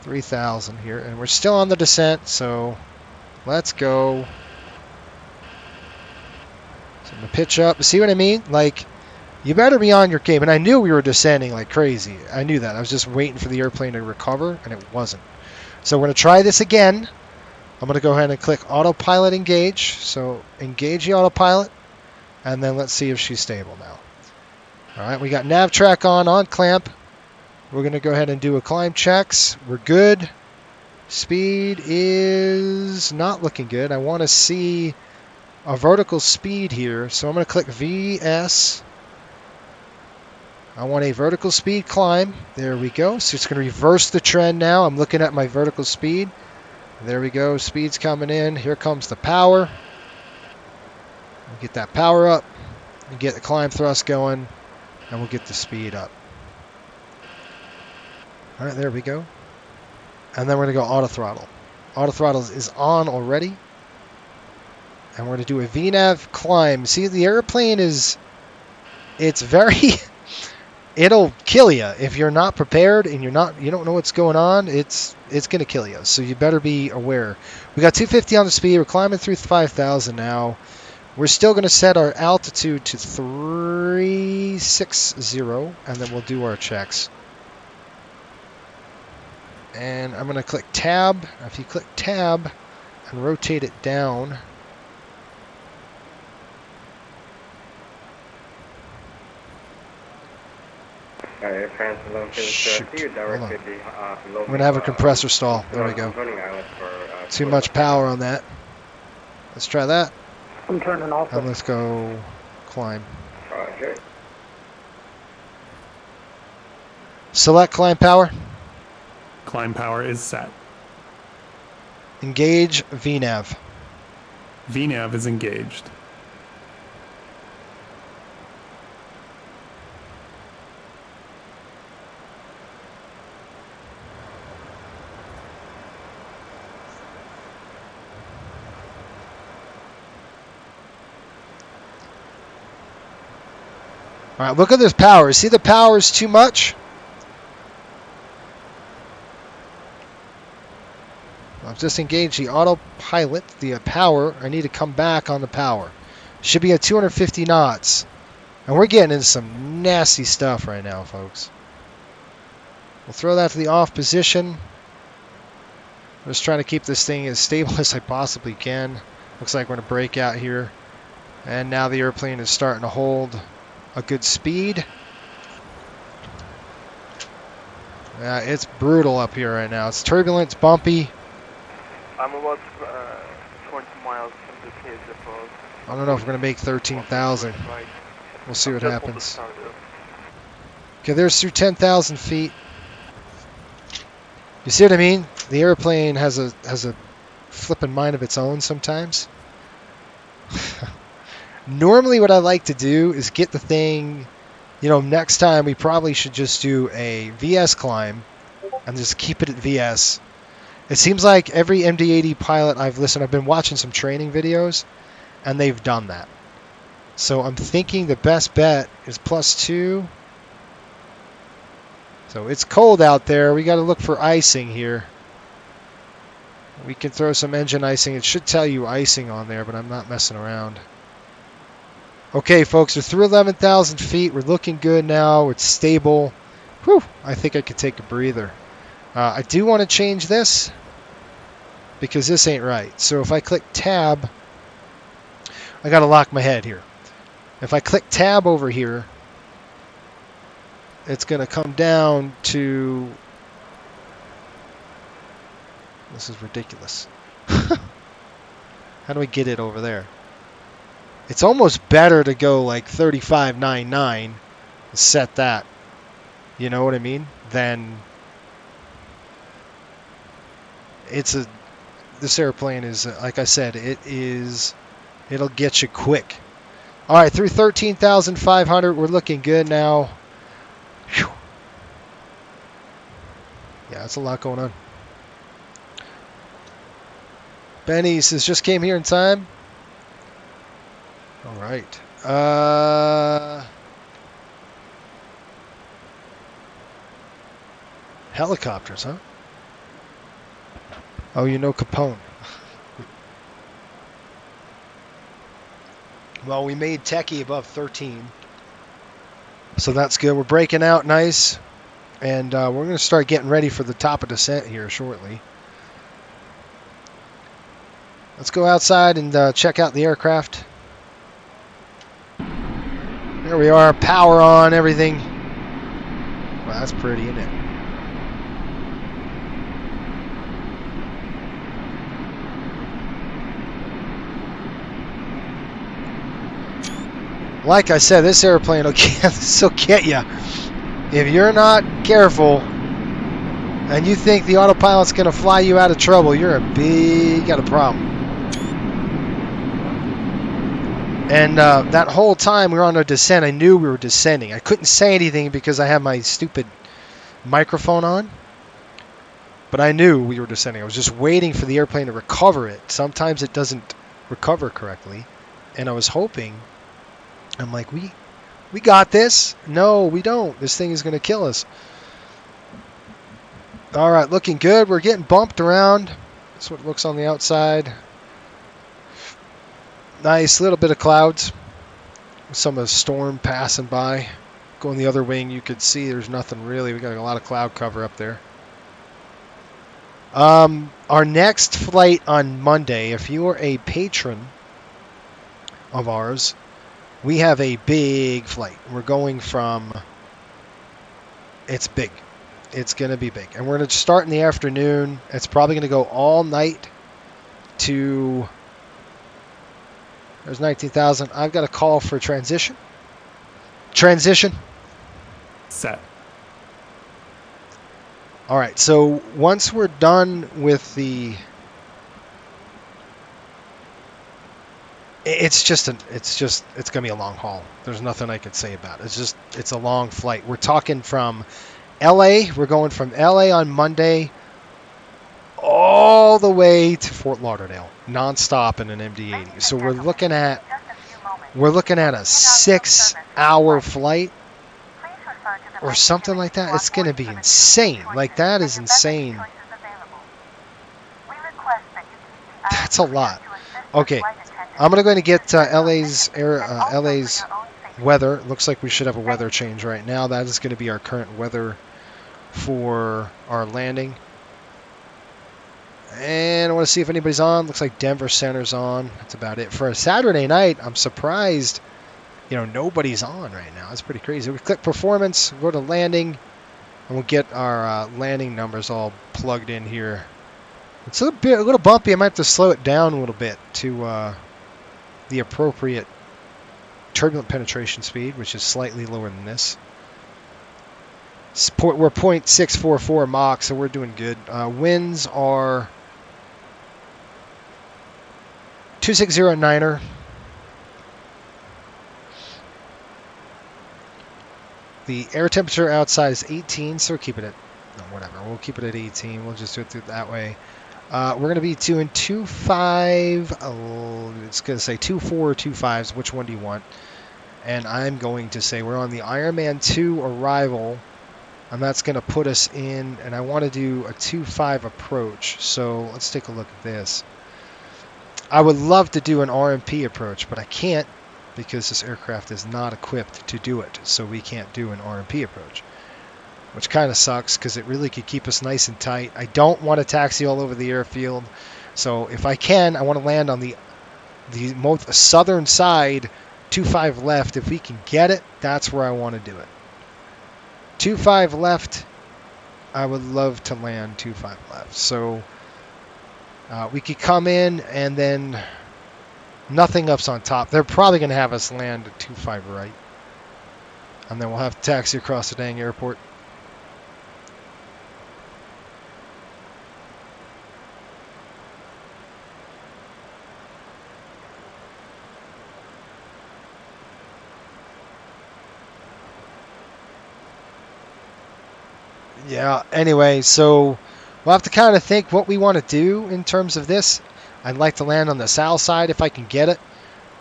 3,000 here. And we're still on the descent, so let's go. So I'm going to pitch up. See what I mean? Like, you better be on your game. And I knew we were descending like crazy. I knew that. I was just waiting for the airplane to recover, and it wasn't. So we're going to try this again. I'm going to go ahead and click autopilot engage. So engage the autopilot, and then let's see if she's stable now. All right, we got nav track on clamp. We're going to go ahead and do a climb checks. We're good. Speed is not looking good. I want to see a vertical speed here. So I'm going to click VS. I want a vertical speed climb. There we go. So it's going to reverse the trend now. I'm looking at my vertical speed. There we go. Speed's coming in. Here comes the power. We'll get that power up. And get the climb thrust going. And we'll get the speed up. All right, there we go. And then we're going to go auto throttle. Auto throttle is on already. And we're going to do a VNAV climb. See, the airplane is... It's very... It'll kill you if you're not prepared and you don't know what's going on. It's going to kill you. So you better be aware. We got 250 on the speed. We're climbing through 5,000 now. We're still going to set our altitude to 360, and then we'll do our checks. And I'm going to click tab. If you click tab and rotate it down, Air France shoot, hold on. We're We're going to have a compressor stall. There we go. Too much power on that. Let's try that. I'm turning off. And let's go climb. Roger. Select climb power. Climb power is set. Engage VNAV. VNAV is engaged. All right, look at this power. See, the power is too much? I've just engaged the autopilot, the power. I need to come back on the power. Should be at 250 knots. And we're getting into some nasty stuff right now, folks. We'll throw that to the off position. I'm just trying to keep this thing as stable as I possibly can. Looks like we're going to break out here. And now the airplane is starting to hold a good speed. Yeah, it's brutal up here right now. It's turbulent, it's bumpy. I'm about 20 miles from the cave depot. I don't know if we're going to make 13,000. We'll see what happens. Okay, there's through 10,000 feet. You see what I mean? The airplane has a flipping mind of its own sometimes. Normally what I like to do is get the thing, next time we probably should just do a VS climb and just keep it at VS. It seems like every MD-80 pilot I've been watching some training videos, and they've done that. So I'm thinking the best bet is +2. So it's cold out there. We got to look for icing here. We can throw some engine icing. It should tell you icing on there, but I'm not messing around. Okay, folks, we're through 11,000 feet. We're looking good now. It's stable. Whew, I think I could take a breather. I do want to change this because this ain't right. So if I click tab, I got to lock my head here. If I click tab over here, it's going to come down to... This is ridiculous. How do we get it over there? It's almost better to go like 35.99 and set that. You know what I mean? Then this airplane is, like I said, it'll get you quick. All right, through 13,500, we're looking good now. Whew. Yeah, that's a lot going on. Benny says, just came here in time. All right. Helicopters, huh? Oh, you know Capone. Well, we made Techie above 13. So that's good. We're breaking out nice. And we're going to start getting ready for the top of descent here shortly. Let's go outside and check out the aircraft. There we are. Power on, everything. Well, that's pretty, isn't it? Like I said, this airplane will get you. If you're not careful and you think the autopilot's going to fly you out of trouble, you got a problem. And that whole time we were on a descent, I knew we were descending. I couldn't say anything because I had my stupid microphone on. But I knew we were descending. I was just waiting for the airplane to recover it. Sometimes it doesn't recover correctly. And I was hoping, I'm like, we got this. No, we don't. This thing is going to kill us. All right, looking good. We're getting bumped around. That's what it looks on the outside. Nice little bit of clouds. Some of the storm passing by. Going the other wing, you could see there's nothing really. We got a lot of cloud cover up there. Our next flight on Monday, if you are a patron of ours, we have a big flight. We're going from, it's big. It's going to be big. And we're going to start in the afternoon. It's probably going to go all night to, there's 19,000. I've got a call for transition. Transition. Set. All right, so once we're done with the, it's going to be a long haul. There's nothing I can say about it. It's a long flight. We're talking from LA. We're going from LA on Monday all the way to Fort Lauderdale, nonstop in an MD-80. So we're looking at a 6-hour flight or something like that. It's going to be insane. Like, that is insane. That's a lot. Okay, I'm going to go ahead and get LA's weather. Looks like we should have a weather change right now. That is going to be our current weather for our landing. And I want to see if anybody's on. Looks like Denver Center's on. That's about it. For a Saturday night, I'm surprised, nobody's on right now. It's pretty crazy. We click performance, go to landing, and we'll get our landing numbers all plugged in here. It's a little bumpy. I might have to slow it down a little bit to the appropriate turbulent penetration speed, which is slightly lower than this. We're 0.644 Mach, so we're doing good. Winds are 2609er. The air temperature outside is 18, so we'll keep it at, whatever. We'll keep it at 18. We'll just do it that way. We're going to be doing 2.5. It's going to say 2.4 or 2.5s. Which one do you want? And I'm going to say we're on the Ironman 2 arrival. And that's going to put us in, and I want to do a 2.5 approach. So let's take a look at this. I would love to do an RMP approach, but I can't because this aircraft is not equipped to do it. So we can't do an RMP approach, which kind of sucks because it really could keep us nice and tight. I don't want to taxi all over the airfield. So if I can, I want to land on the most southern side, 2.5 left. If we can get it, that's where I want to do it. 2.5 left, I would love to land 2.5 left. So we could come in and then nothing up's on top. They're probably going to have us land at 2.5 right. And then we'll have to taxi across the dang airport. Yeah, anyway, so we'll have to kind of think what we want to do in terms of this. I'd like to land on the south side if I can get it.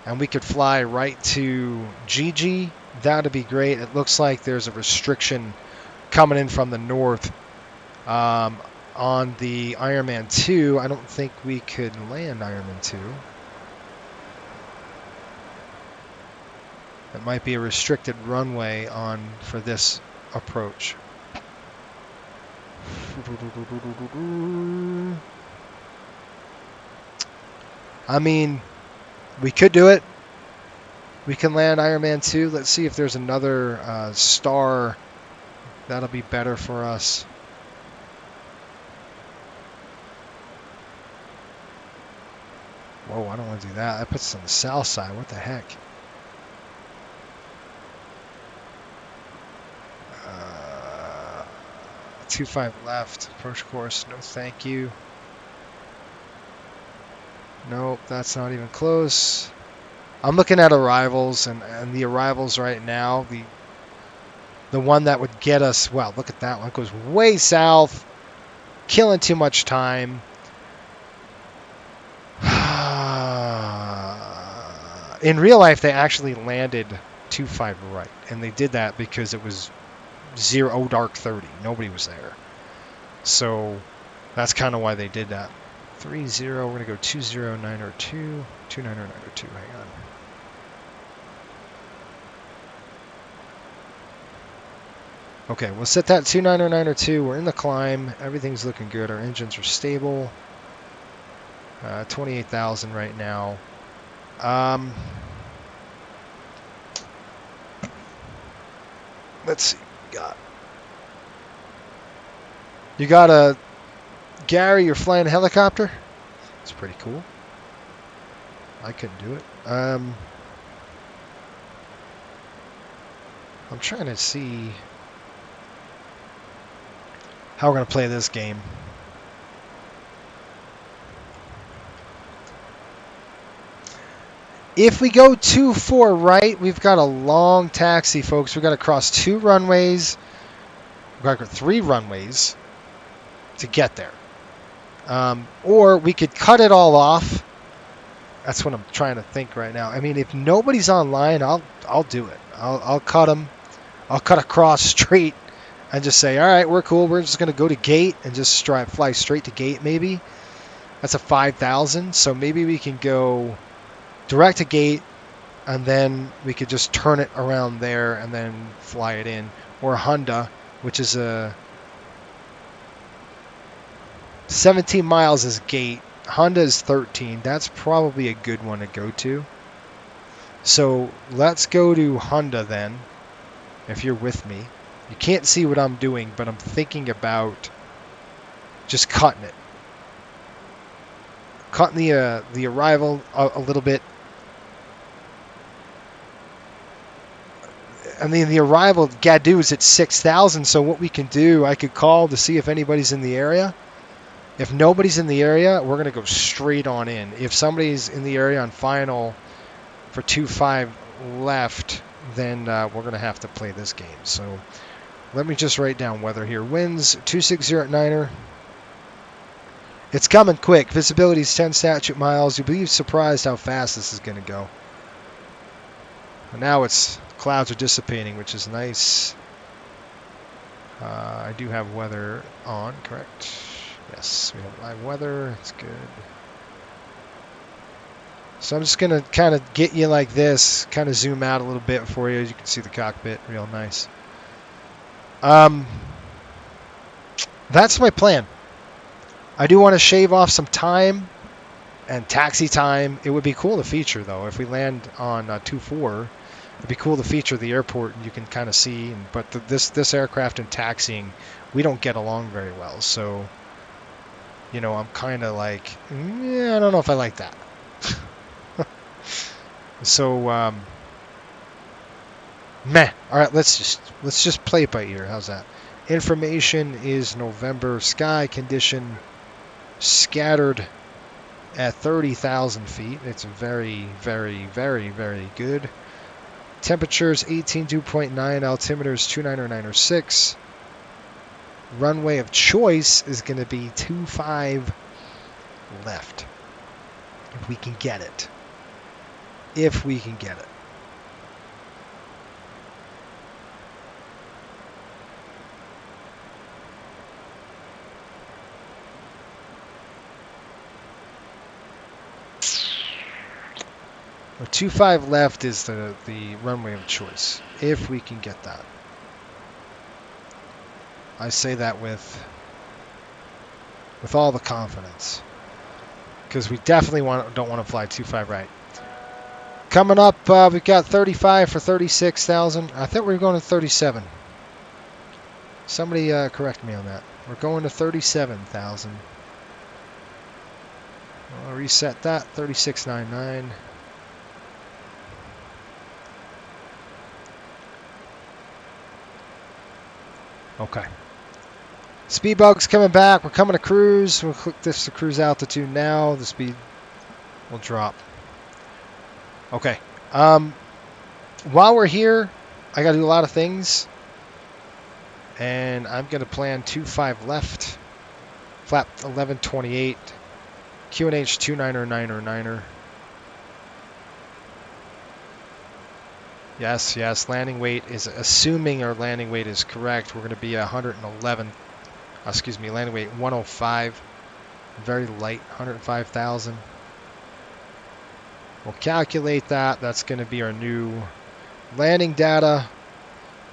And we could fly right to GG. That would be great. It looks like there's a restriction coming in from the north on the Ironman 2. I don't think we could land Ironman 2. It might be a restricted runway for this approach. I mean, we could do it. We can land Ironman 2. Let's see if there's another star that'll be better for us. Whoa, I don't want to do that. That puts us on the south side. What the heck? 25 left. Approach course. No, thank you. Nope, that's not even close. I'm looking at arrivals, and the arrivals right now, the one that would get us, well, look at that one. It goes way south, killing too much time. In real life, they actually landed 25 right, and they did that because it was dark 30. Nobody was there. So that's kind of why they did that. 30, we're going to go 20902, 29902, hang on. Okay, we'll set that 29902. We're in the climb. Everything's looking good. Our engines are stable. 28,000 right now. Let's see what we got. You got a Gary, you're flying a helicopter? It's pretty cool. I couldn't do it. I'm trying to see how we're going to play this game. If we go 2-4 right, we've got a long taxi, folks. We've got to cross 2 runways. We've got to go 3 runways to get there. Or we could cut it all off. That's what I'm trying to think right now. I mean, if nobody's online, I'll do it. I'll cut them. I'll cut across straight and just say, all right, we're cool. We're just going to go to gate and just fly straight to gate maybe. That's a 5,000. So maybe we can go direct to gate, and then we could just turn it around there and then fly it in. Or Honda, which is a 17 miles is gate. Honda is 13. That's probably a good one to go to. So let's go to Honda then, if you're with me. You can't see what I'm doing, but I'm thinking about just cutting it. Cutting the arrival a little bit. I mean, the arrival at Gadoo is at 6,000, so what we can do, I could call to see if anybody's in the area. If nobody's in the area, we're going to go straight on in. If somebody's in the area on final for 2-5 left, then we're going to have to play this game. So let me just write down weather here. Winds 260 at Niner. It's coming quick. Visibility is 10 statute miles. You'll be surprised how fast this is going to go. And now clouds are dissipating, which is nice. I do have weather on, correct? Yes, we have live weather. It's good. So I'm just going to kind of get you like this, kind of zoom out a little bit for you. As you can see the cockpit, real nice. That's my plan. I do want to shave off some time and taxi time. It would be cool to feature, though, if we land on 2-4. It'd be cool to feature the airport, and you can kind of see. But this aircraft and taxiing, we don't get along very well. So, you know, I'm kind of like, yeah, I don't know if I like that. So, meh. All right, let's just play it by ear. How's that? Information is November. Sky condition scattered at 30,000 feet. It's very, very, very, very good. Temperatures 18.9. Altimeter is 29906. Runway of choice is going to be 25 left. If we can get it. If we can get it. 25 left is the runway of choice, if we can get that. I say that with all the confidence, because we definitely don't want to fly 25 right. Coming up, we've got 35 for 36,000. I think we're going to 37. Somebody correct me on that. We're going to 37,000. I'll reset that. 3699. Okay. Speedbug's coming back. We're coming to cruise. We'll click this to cruise altitude now. The speed will drop. Okay. While we're here, I got to do a lot of things. And I'm going to plan 25 left. Flap 1128. QNH 29er. Yes. Landing weight is, assuming our landing weight is correct, we're going to be 111. Excuse me, landing weight 105. Very light, 105,000. We'll calculate that. That's going to be our new landing data.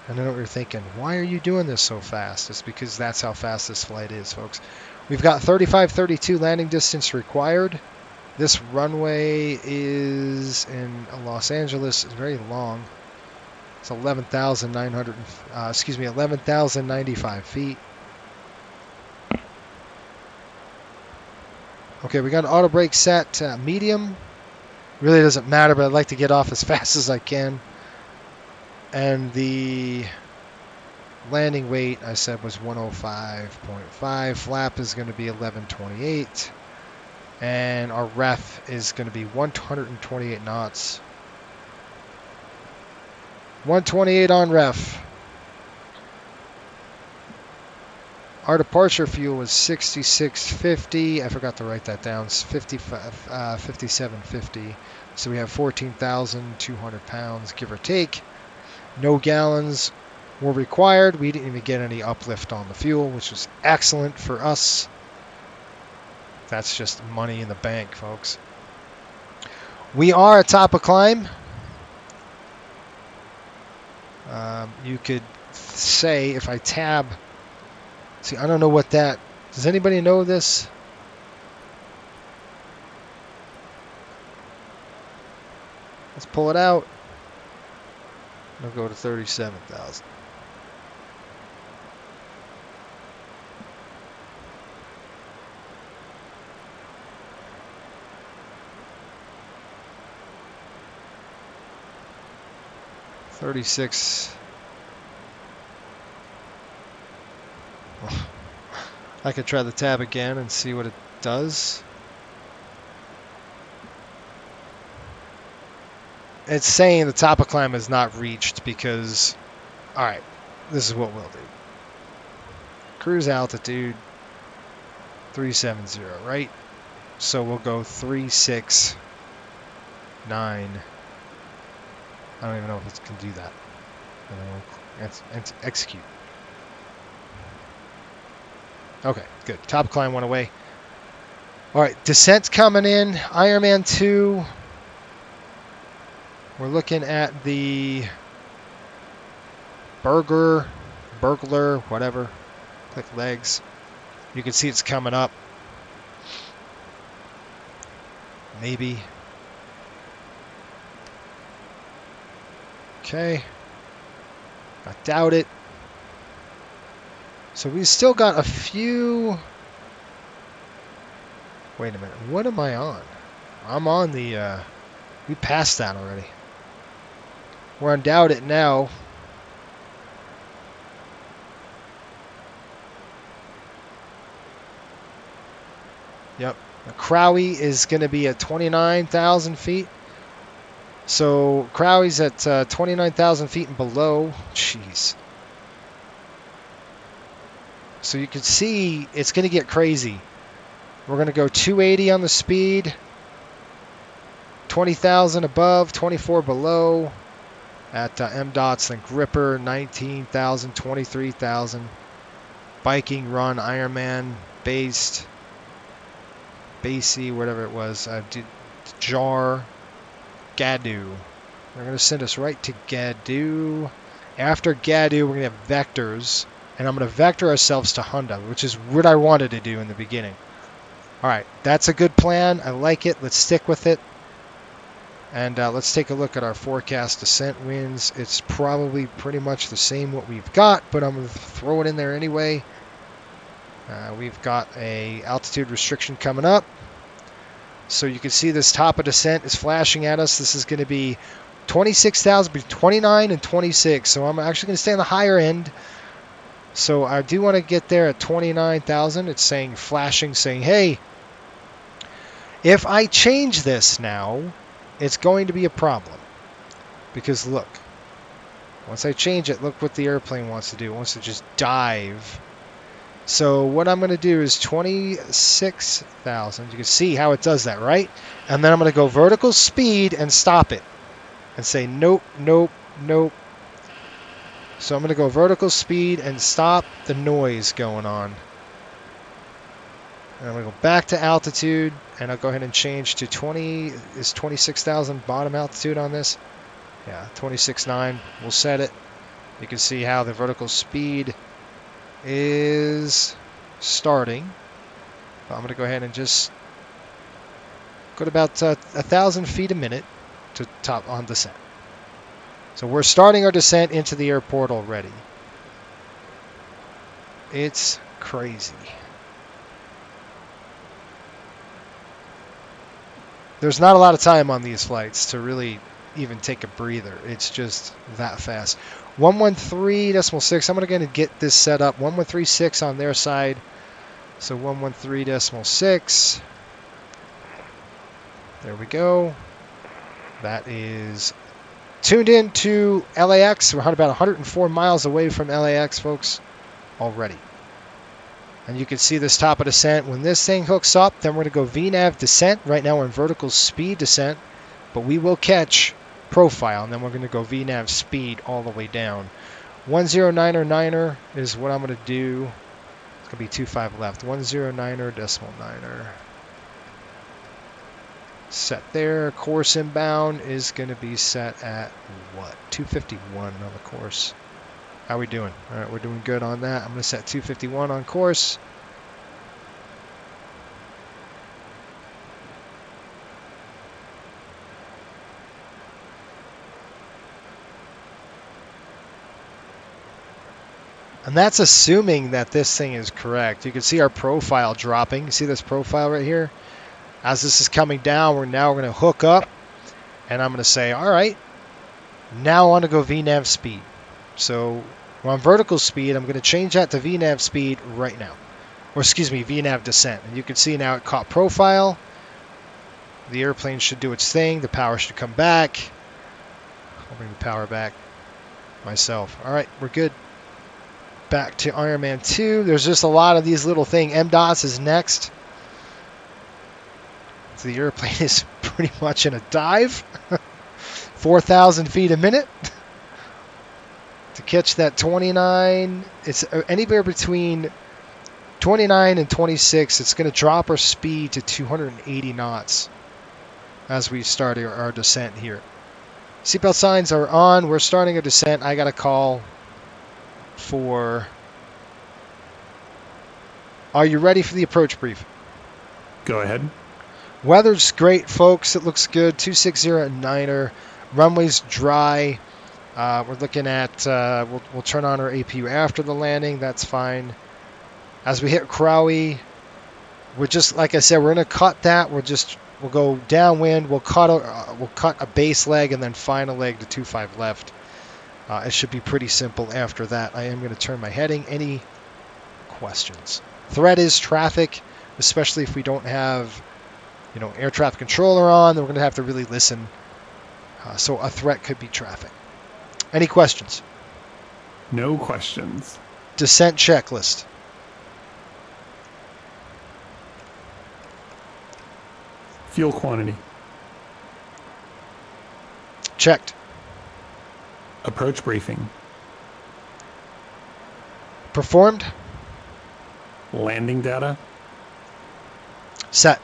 I know what you're thinking. Why are you doing this so fast? It's because that's how fast this flight is, folks. We've got 3532 landing distance required. This runway is in Los Angeles. It's very long. It's 11,095 feet. Okay, we got an auto brake set medium. Really doesn't matter, but I'd like to get off as fast as I can. And the landing weight, I said, was 105.5. Flap is going to be 1128. And our ref is going to be 128 knots. 128 on ref. Our departure fuel was 6650. I forgot to write that down. It's 5750. So we have 14,200 pounds, give or take. No gallons were required. We didn't even get any uplift on the fuel, which was excellent for us. That's just money in the bank, folks. We are atop a climb. You could say if I tab. See, I don't know what that. Does anybody know this? Let's pull it out. I'll go to 37,000. I could try the tab again and see what it does. It's saying the top of climb is not reached because, alright, this is what we'll do. Cruise altitude 370, right? So we'll go 369. I don't even know if it can do that. It's execute. Okay, good. Top climb went away. Alright, descent's coming in. Ironman 2. We're looking at the burglar, whatever. Click legs. You can see it's coming up. Maybe. Okay. I doubt it. So we've still got a few. Wait a minute. What am I on? I'm on the. We passed that already. We're on doubt it now. Yep. The Crowley is going to be at 29,000 feet. So Crowley's at 29,000 feet and below. Jeez. So you can see it's going to get crazy. We're going to go 280 on the speed. 20,000 above, 24 below. At M-Dots, then Gripper, 19,000, 23,000. Biking Run, Ironman, Basey, whatever it was. Jar. Gadu. They're going to send us right to Gadu. After Gadu, we're going to have vectors. And I'm going to vector ourselves to Honda, which is what I wanted to do in the beginning. All right, that's a good plan. I like it. Let's stick with it. And let's take a look at our forecast descent winds. It's probably pretty much the same what we've got, but I'm going to throw it in there anyway. We've got a altitude restriction coming up. So you can see this top of descent is flashing at us. This is going to be 26,000, between 29 and 26. So I'm actually going to stay on the higher end. So I do want to get there at 29,000. It's saying, flashing, saying, hey, if I change this now, it's going to be a problem. Because look, once I change it, look what the airplane wants to do. It wants to just dive. So what I'm going to do is 26,000. You can see how it does that, right? And then I'm going to go vertical speed and stop it. And say, nope, nope, nope. So I'm going to go vertical speed and stop the noise going on. And I'm going to go back to altitude. And I'll go ahead and change to 20. Is 26,000 bottom altitude on this? Yeah, 26.9. We'll set it. You can see how the vertical speed is starting. I'm going to go ahead and just go to about 1,000 feet a minute to top on descent. So we're starting our descent into the airport already. It's crazy. There's not a lot of time on these flights to really even take a breather. It's just that fast. 113.6. I'm going to get this set up. 113.6 on their side. So 113.6. There we go. That is tuned in to LAX. We're about 104 miles away from LAX, folks, already. And you can see this top of descent. When this thing hooks up, then we're going to go VNAV descent. Right now we're in vertical speed descent, but we will catch profile, and then we're going to go VNAV speed all the way down. 109er is what I'm going to do. It's going to be 25 left. 109er.9er. Set there. Course inbound is going to be set at what? 251 on the course. How are we doing? All right, we're doing good on that. I'm going to set 251 on course. And that's assuming that this thing is correct. You can see our profile dropping. You see this profile right here? As this is coming down, we're going to hook up. And I'm going to say, all right, now I want to go VNAV speed. So we're on vertical speed. I'm going to change that to VNAV speed right now. Or excuse me, VNAV descent. And you can see now it caught profile. The airplane should do its thing. The power should come back. I'll bring the power back myself. All right, we're good. Back to Ironman 2. There's just a lot of these little things. MDOS is next. So the airplane is pretty much in a dive. 4,000 feet a minute. To catch that 29, it's anywhere between 29 and 26. It's going to drop our speed to 280 knots as we start our descent here. Seatbelt signs are on. We're starting a descent. I got a call for... Are you ready for the approach brief? Go ahead. Weather's great, folks. It looks good. 260-9er. Runway's dry. We're looking at... we'll turn on our APU after the landing. That's fine. As we hit Kraui, we're just... Like I said, we're going to cut that. We'll go downwind. We'll cut a base leg and then final leg to 25 left. It should be pretty simple after that. I am going to turn my heading. Any questions? Threat is traffic, especially if we don't have, air traffic controller on. Then we're going to have to really listen. So a threat could be traffic. Any questions? No questions. Descent checklist. Fuel quantity. Checked. Approach briefing. Performed. Landing data. Set.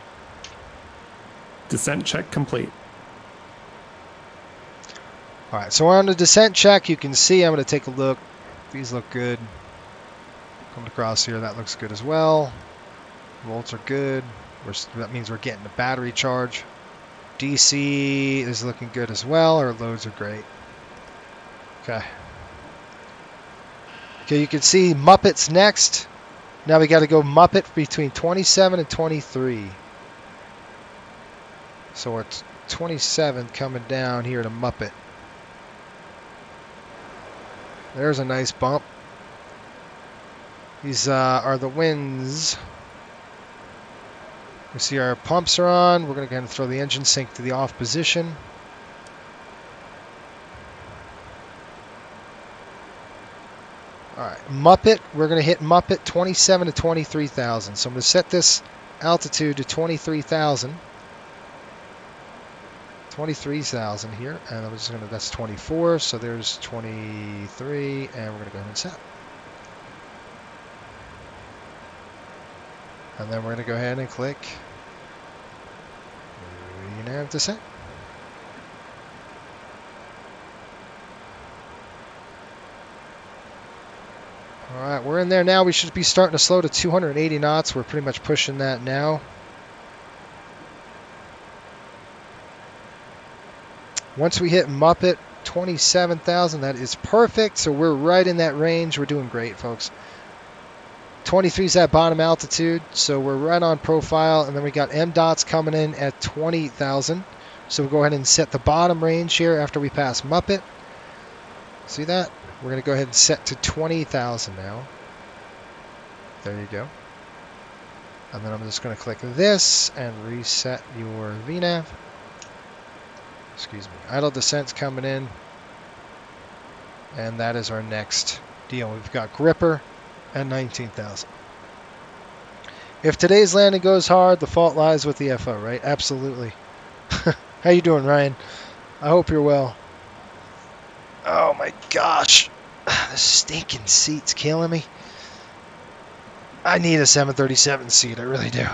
Descent check complete. All right, so we're on the descent check. You can see, I'm going to take a look. These look good. Coming across here, that looks good as well. Volts are good. That means we're getting the battery charge. DC is looking good as well. Our loads are great. Okay. Okay, you can see Muppet's next. Now we got to go Muppet between 27 and 23. So it's 27 coming down here to Muppet. There's a nice bump. These are the winds. We see our pumps are on. We're going to go ahead and throw the engine sync to the off position. All right, Muppet. We're going to hit Muppet 27 to 23,000. So I'm going to set this altitude to 23,000. 23,000 here, and I'm just going to, that's 24, so there's 23, and we're going to go ahead and set. And then we're going to go ahead and click VNAV descent. All right, we're in there now. We should be starting to slow to 280 knots. We're pretty much pushing that now. Once we hit Muppet 27,000, that is perfect. So we're right in that range. We're doing great, folks. 23 is that bottom altitude, so we're right on profile. And then we got M dots coming in at 20,000. So we'll go ahead and set the bottom range here after we pass Muppet. See that? We're going to go ahead and set to 20,000 now. There you go. And then I'm just going to click this and reset your VNAV. Excuse me. Idle descent's coming in. And that is our next deal. We've got gripper at 19,000. If today's landing goes hard, the fault lies with the FO, right? Absolutely. How you doing, Ryan? I hope you're well. Oh my gosh. The stinking seat's killing me. I need a 737 seat. I really do.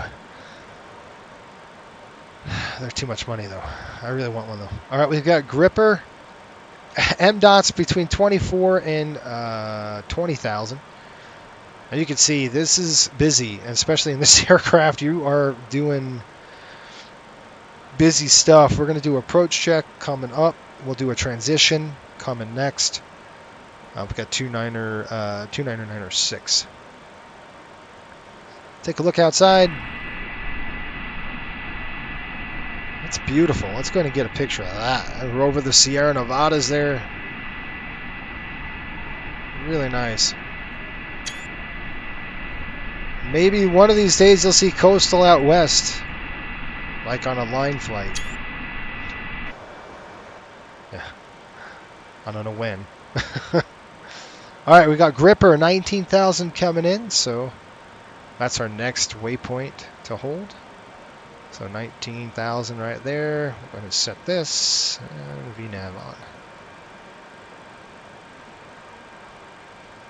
They're too much money, though. I really want one, though. All right, we've got gripper. M dots between 24 and 20,000. And you can see this is busy, especially in this aircraft. You are doing busy stuff. We're going to do approach check coming up. We'll do a transition coming next. We've got 29906. Take a look outside. It's beautiful. Let's go ahead and get a picture of that. We're over the Sierra Nevadas there. Really nice. Maybe one of these days you'll see coastal out west, like on a line flight. Yeah. I don't know when. All right, we got gripper 19,000 coming in, so that's our next waypoint to hold. So 19,000 right there. We're going to set this and VNAV on.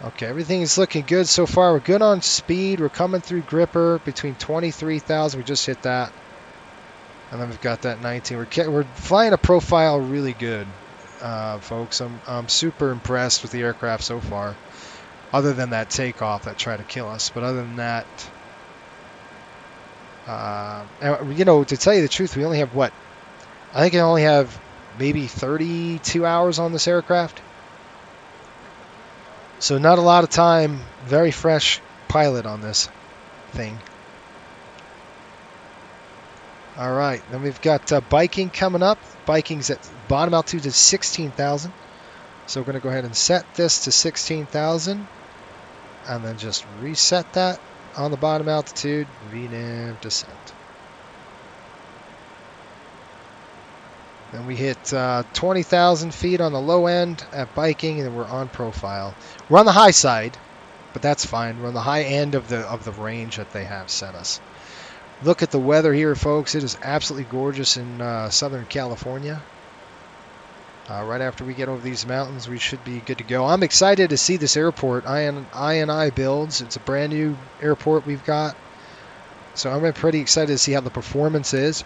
Okay, everything is looking good so far. We're good on speed. We're coming through gripper between 23,000. We just hit that. And then we've got that 19. We're flying a profile really good, folks. I'm super impressed with the aircraft so far. Other than that takeoff that tried to kill us. But other than that, you know, to tell you the truth, we only have what? I think I only have maybe 32 hours on this aircraft. So not a lot of time. Very fresh pilot on this thing. All right, then we've got biking coming up. Biking's at bottom altitude is 16,000. So we're going to go ahead and set this to 16,000. And then just reset that on the bottom altitude. VNAV descent. Then we hit 20,000 feet on the low end at biking, and then we're on profile. We're on the high side, but that's fine. We're on the high end of the range that they have set us. Look at the weather here, folks. It is absolutely gorgeous in Southern California. Right after we get over these mountains, we should be good to go. I'm excited to see this airport, INI builds. It's a brand new airport we've got. So I'm pretty excited to see how the performance is.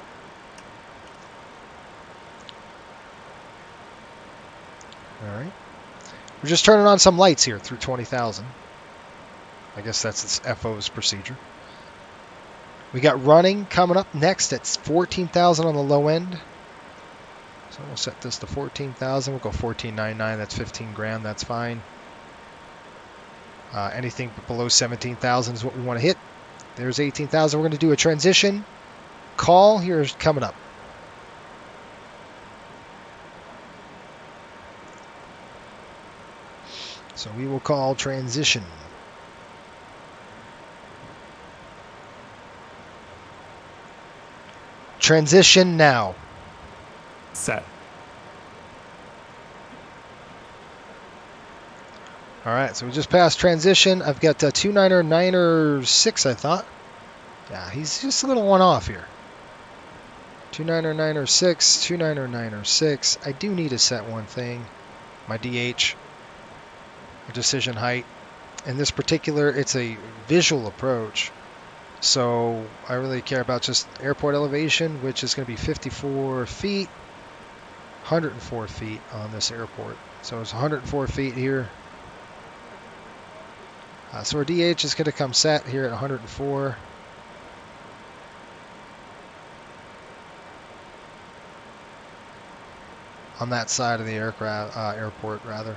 We're just turning on some lights here through 20,000. I guess that's its FO's procedure. We got running coming up next at 14,000 on the low end. So we'll set this to 14,000. We'll go 14.99. That's 15 grand. That's fine. Anything below 17,000 is what we want to hit. There's 18,000. We're going to do a transition call here coming up. So we will call transition. Transition now. Set. All right, so we just passed transition. I've got 299er6, I thought. Yeah, he's just a little one off here. 299er6, 299er6. I do need to set one thing. My DH, decision height. In this particular, it's a visual approach. So I really care about just airport elevation, which is going to be 54 feet, 104 feet on this airport. So it's 104 feet here. So our DH is going to come set here at 104. On that side of the airport, rather.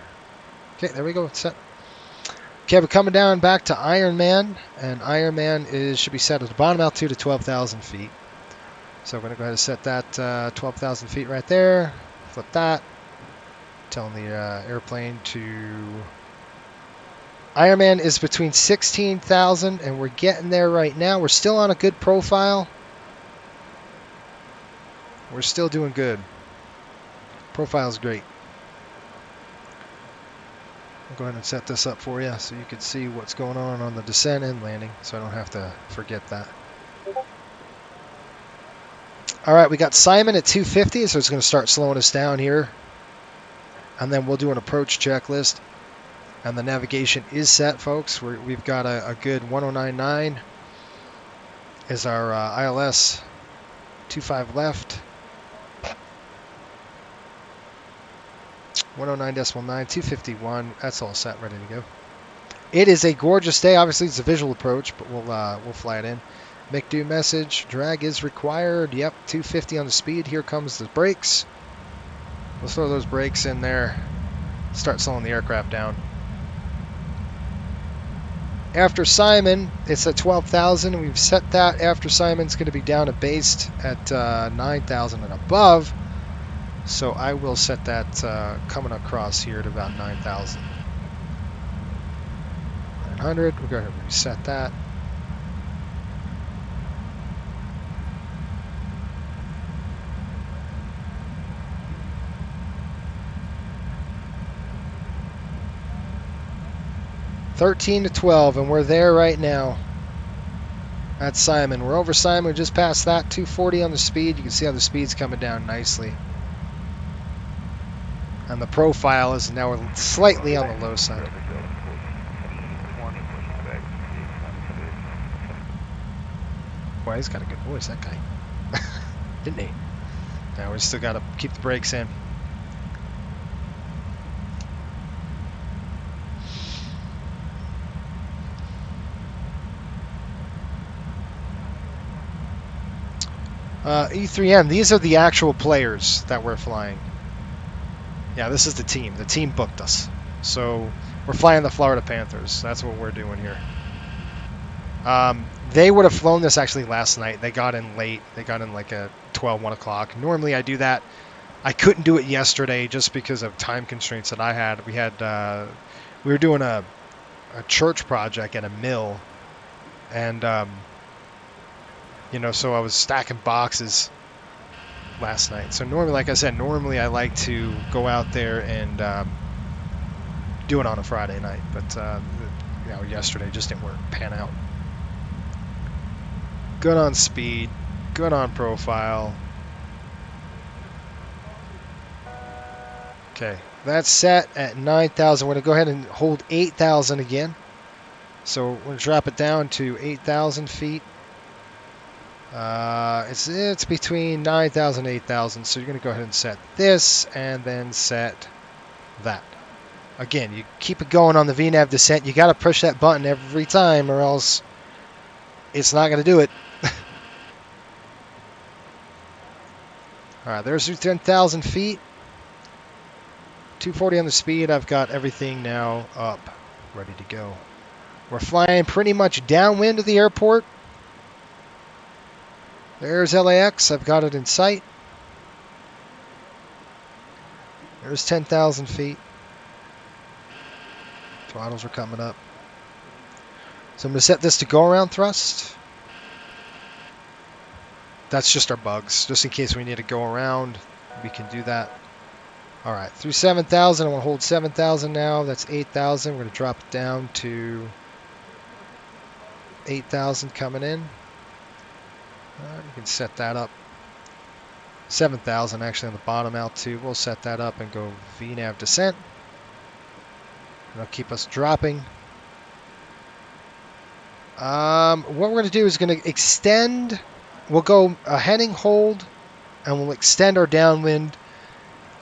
Okay, there we go. It's set. Okay, we're coming down back to Ironman, and Ironman should be set at the bottom altitude of 12,000 feet. So we're going to go ahead and set that 12,000 feet right there. Flip that. Telling the airplane to... Ironman is between 16,000, and we're getting there right now. We're still on a good profile. We're still doing good. Profile's great. I'll go ahead and set this up for you so you can see what's going on the descent and landing, so I don't have to forget that. All right, we got Simon at 250, so it's going to start slowing us down here. And then we'll do an approach checklist. And the navigation is set, folks. We've got a good 1099 is our ILS 25 left. 109.9, 251. That's all set, ready to go. It is a gorgeous day. Obviously, it's a visual approach, but we'll fly it in. Make do message. Drag is required. Yep, 250 on the speed. Here comes the brakes. We'll throw those brakes in there. Start slowing the aircraft down. After Simon, it's at 12,000, and we've set that. After Simon's going to be down at based at 9,000 and above. So I will set that coming across here at about 9,000. 900, we'll go ahead and reset that. $13 to 12, and we're there right now. That's Simon. We're over Simon. We're just past that. 240 on the speed. You can see how the speed's coming down nicely. And the profile is now slightly on the low side. Boy, he's got a good voice, that guy. Didn't he? Now we still got to keep the brakes in. E3M, these are the actual players that we're flying. Yeah, this is the team. The team booked us. So we're flying the Florida Panthers. That's what we're doing here. They would have flown this actually last night. They got in late. They got in like at 12, 1 o'clock. Normally I do that. I couldn't do it yesterday just because of time constraints that I had. We were doing a church project at a mill. And, so I was stacking boxes last night. So normally, like I said, I like to go out there and do it on a Friday night. But, yesterday just didn't pan out. Good on speed, good on profile. Okay, that's set at 9,000. We're going to go ahead and hold 8,000 again. So we're going to drop it down to 8,000 feet. It's between 9,000 and 8,000. So you're going to go ahead and set this and then set that. Again, you keep it going on the VNAV descent. You got to push that button every time or else it's not going to do it. All right, there's your 10,000 feet. 240 on the speed. I've got everything now up, ready to go. We're flying pretty much downwind of the airport. There's LAX. I've got it in sight. There's 10,000 feet. Throttles are coming up. So I'm going to set this to go around thrust. That's just our bugs. Just in case we need to go around, we can do that. All right, through 7,000. I want to hold 7,000 now. That's 8,000. We're going to drop it down to 8,000 coming in. You can set that up. 7,000 actually on the bottom altitude. We'll set that up and go VNAV descent. That'll keep us dropping. What we're going to do is going to extend. We'll go a heading hold, and we'll extend our downwind.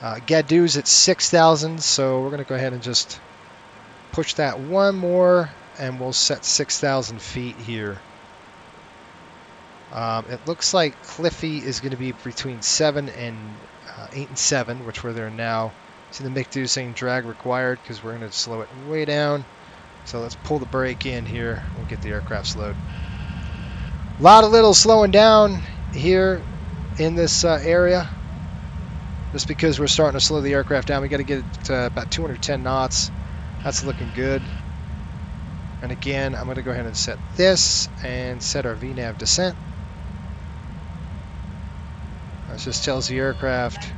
Gadoo's at 6,000, so we're going to go ahead and just push that one more, and we'll set 6,000 feet here. It looks like Cliffy is going to be between 8 and 7, which we're there now. See the McDo saying drag required because we're going to slow it way down. So let's pull the brake in here. We'll get the aircraft slowed. A lot of little slowing down here in this area. Just because we're starting to slow the aircraft down. We got to get it to about 210 knots. That's looking good. And again, I'm going to go ahead and set this and set our VNAV descent. That just tells the aircraft.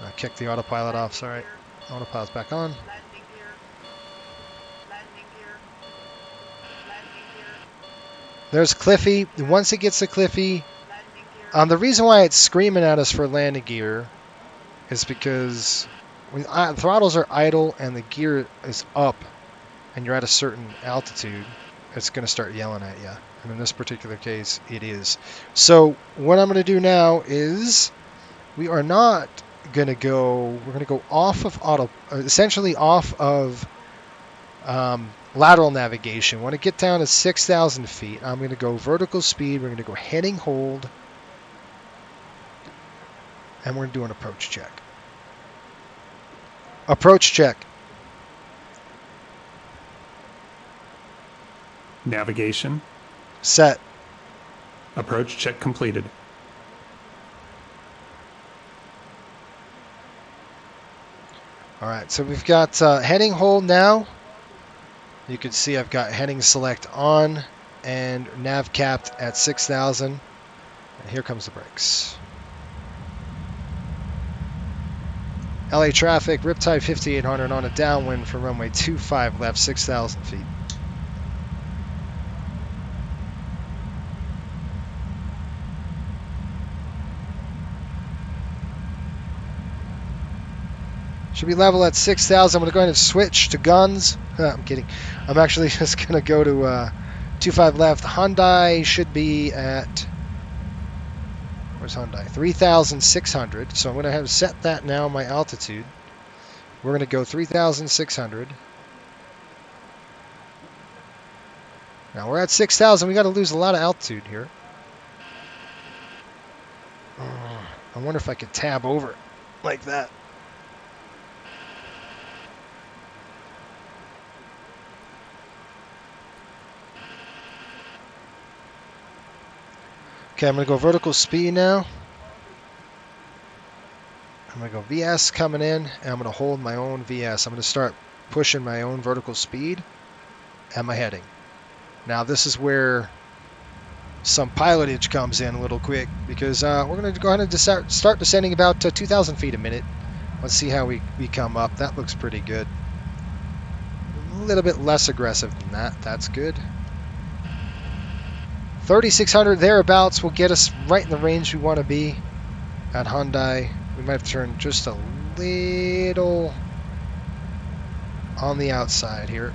I kicked the autopilot off, sorry. Autopilot's back on. There's Cliffy. Once it gets to Cliffy, the reason why it's screaming at us for landing gear is because when throttles are idle and the gear is up and you're at a certain altitude, it's going to start yelling at you. And in this particular case, it is. So what I'm going to do now is we are not going to go, we're going to go off of essentially off of lateral navigation. Want to get down to 6,000 feet. I'm going to go vertical speed. We're going to go heading hold. And we're going to do an approach check. Approach check. Navigation. Set. Approach check completed. All right, so we've got heading hold now. You can see I've got heading select on and nav capped at 6,000. And here comes the brakes. LA traffic, Riptide 5800 on a downwind for runway 25 left, 6,000 feet. Should be level at 6,000. I'm going to go ahead and switch to guns. I'm kidding. I'm actually just going to go to 25 left. Hyundai should be at, where's Hyundai? 3,600. So I'm going to have set that now, my altitude. We're going to go 3,600. Now we're at 6,000. We got to lose a lot of altitude here. I wonder if I could tab over like that. Okay, I'm going to go vertical speed now. I'm going to go VS coming in, and I'm going to hold my own VS. I'm going to start pushing my own vertical speed and my heading. Now this is where some pilotage comes in a little quick because we're going to go ahead and start descending about 2,000 feet a minute. Let's see how we come up. That looks pretty good. A little bit less aggressive than that. That's good. 3,600 thereabouts will get us right in the range we want to be at Hyundai. We might have to turn just a little on the outside here.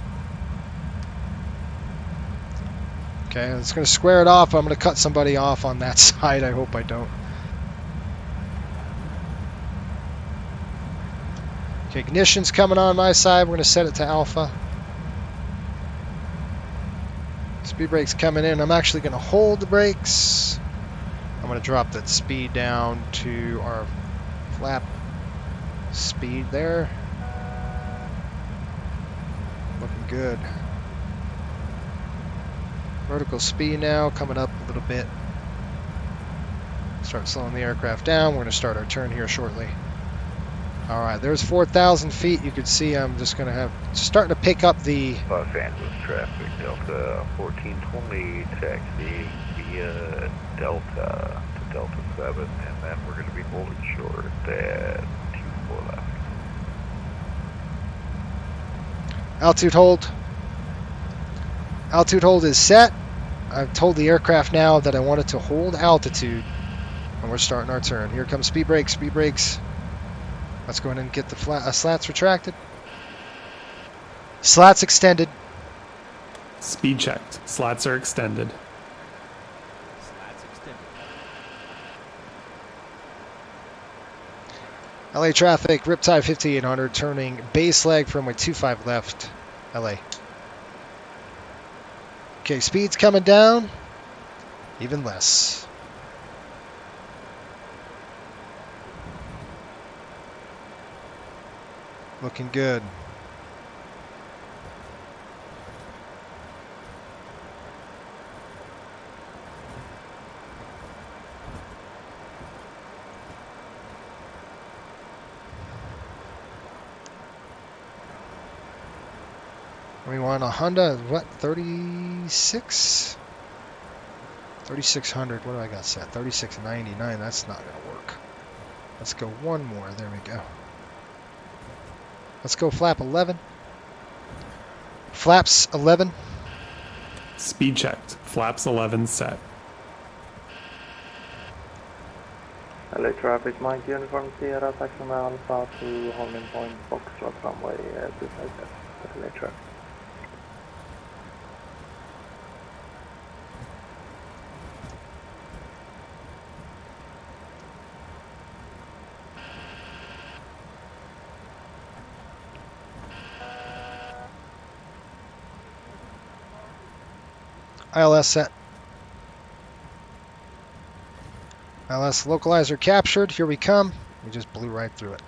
Okay, it's going to square it off. I'm going to cut somebody off on that side. I hope I don't. Okay, ignition's coming on my side. We're going to set it to alpha. Speed brake's coming in. I'm actually going to hold the brakes. I'm going to drop that speed down to our flap speed there. Looking good. Vertical speed now coming up a little bit. Start slowing the aircraft down. We're going to start our turn here shortly. Alright, there's 4,000 feet. You can see I'm just going to have starting to pick up the Los Angeles traffic, Delta 1420, taxi via Delta to Delta 7, and then we're going to be holding short at 24 left. altitude hold. Altitude hold is set. I've told the aircraft now that I want it to hold altitude, and we're starting our turn. Here comes speed brakes, speed brakes. Let's go ahead and get the slats retracted. Slats extended. Speed checked. Slats are extended. Slats extended. LA traffic, Riptide 5800, turning base leg from runway 25 left, LA. Okay, speed's coming down, even less. Looking good. We want a Honda, what, 36? 3600, what do I got set? 3699, that's not going to work. Let's go one more, there we go. Let's go flap 11. Flaps 11. Speed checked. Flaps 11 set. LA traffic, Mike Uniform Sierra, taxi Alpha to holding point, Foxtrot runway 25 left, LA traffic. ILS set. ILS localizer captured. Here we come. We just blew right through it.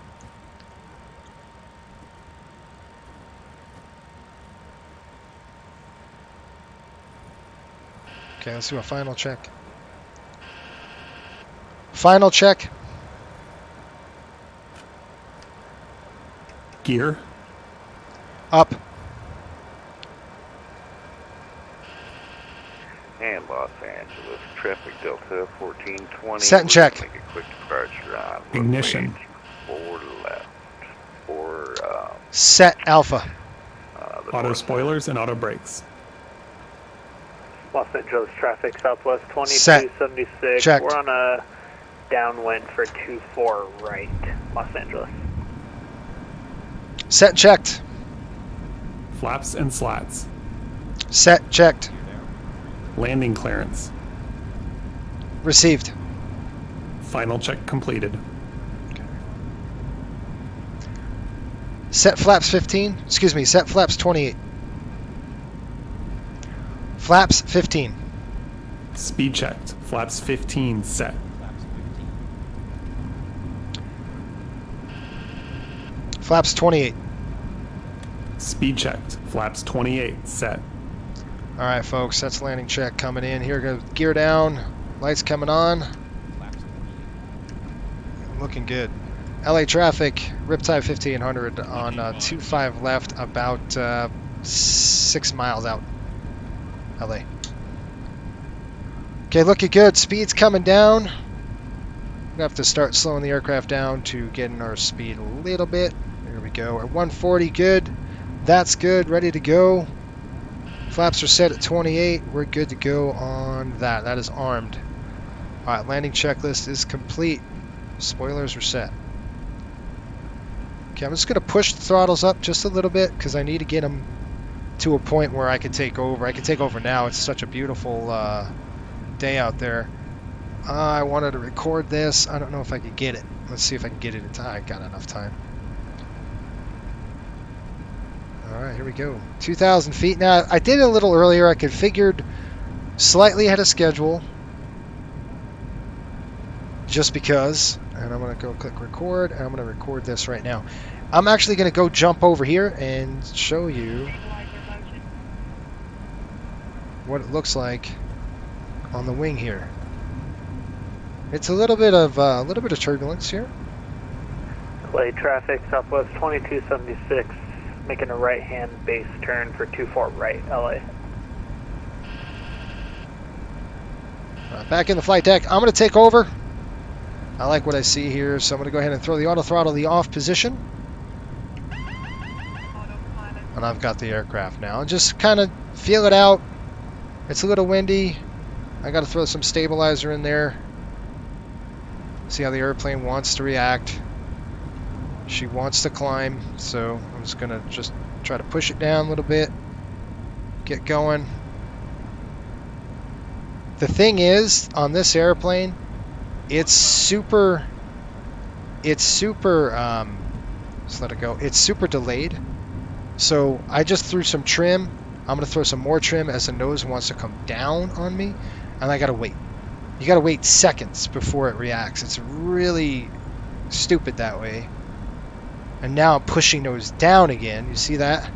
Okay, let's do a final check. Final check. Gear. Up. And Los Angeles traffic, Delta 1420. Set and check. Make a quick departure on Ignition. 4 left. For Set alpha. Auto spoilers and auto brakes. Los Angeles traffic, Southwest Set. 2276. Checked. We're on a downwind for 24 right, Los Angeles. Set and checked. Flaps and slats. Set checked. Landing clearance. Received. Final check completed. Set flaps 15. Excuse me, set flaps 28. Flaps 15. Speed checked. Flaps 15 set. Flaps 28. Speed checked. Flaps 28 set. All right, folks, that's landing check coming in. Here goes gear down. Lights coming on. Looking good. LA traffic, Riptide 1500 on 25 left, about 6 miles out. LA. Okay, looking good. Speed's coming down. We have to start slowing the aircraft down to getting our speed a little bit. There we go. At 140, good. That's good. Ready to go. Flaps are set at 28. We're good to go on that. That is armed. All right, landing checklist is complete. Spoilers are set. Okay, I'm just going to push the throttles up just a little bit because I need to get them to a point where I can take over. I can take over now. It's such a beautiful day out there. I wanted to record this. I don't know if I could get it. Let's see if I can get it in time. I got enough time. All right, here we go. 2,000 feet. Now, I did it a little earlier. I configured slightly ahead of schedule. Just because. And I'm going to go click record. And I'm going to record this right now. I'm actually going to go jump over here and show you what it looks like on the wing here. It's a little bit of turbulence here. LA traffic, Southwest 2276, making a right-hand base turn for 24 right, LA. Back in the flight deck. I'm going to take over. I like what I see here, so I'm going to go ahead and throw the auto throttle in the off position. And I've got the aircraft now. Just kind of feel it out. It's a little windy. I got to throw some stabilizer in there. See how the airplane wants to react. She wants to climb, so I'm just going to try to push it down a little bit. Get going. The thing is, on this airplane, it's super, let's let it go. It's super delayed. So I just threw some trim. I'm going to throw some more trim as the nose wants to come down on me. And I got to wait. You got to wait seconds before it reacts. It's really stupid that way. And now I'm pushing those down again. You see that?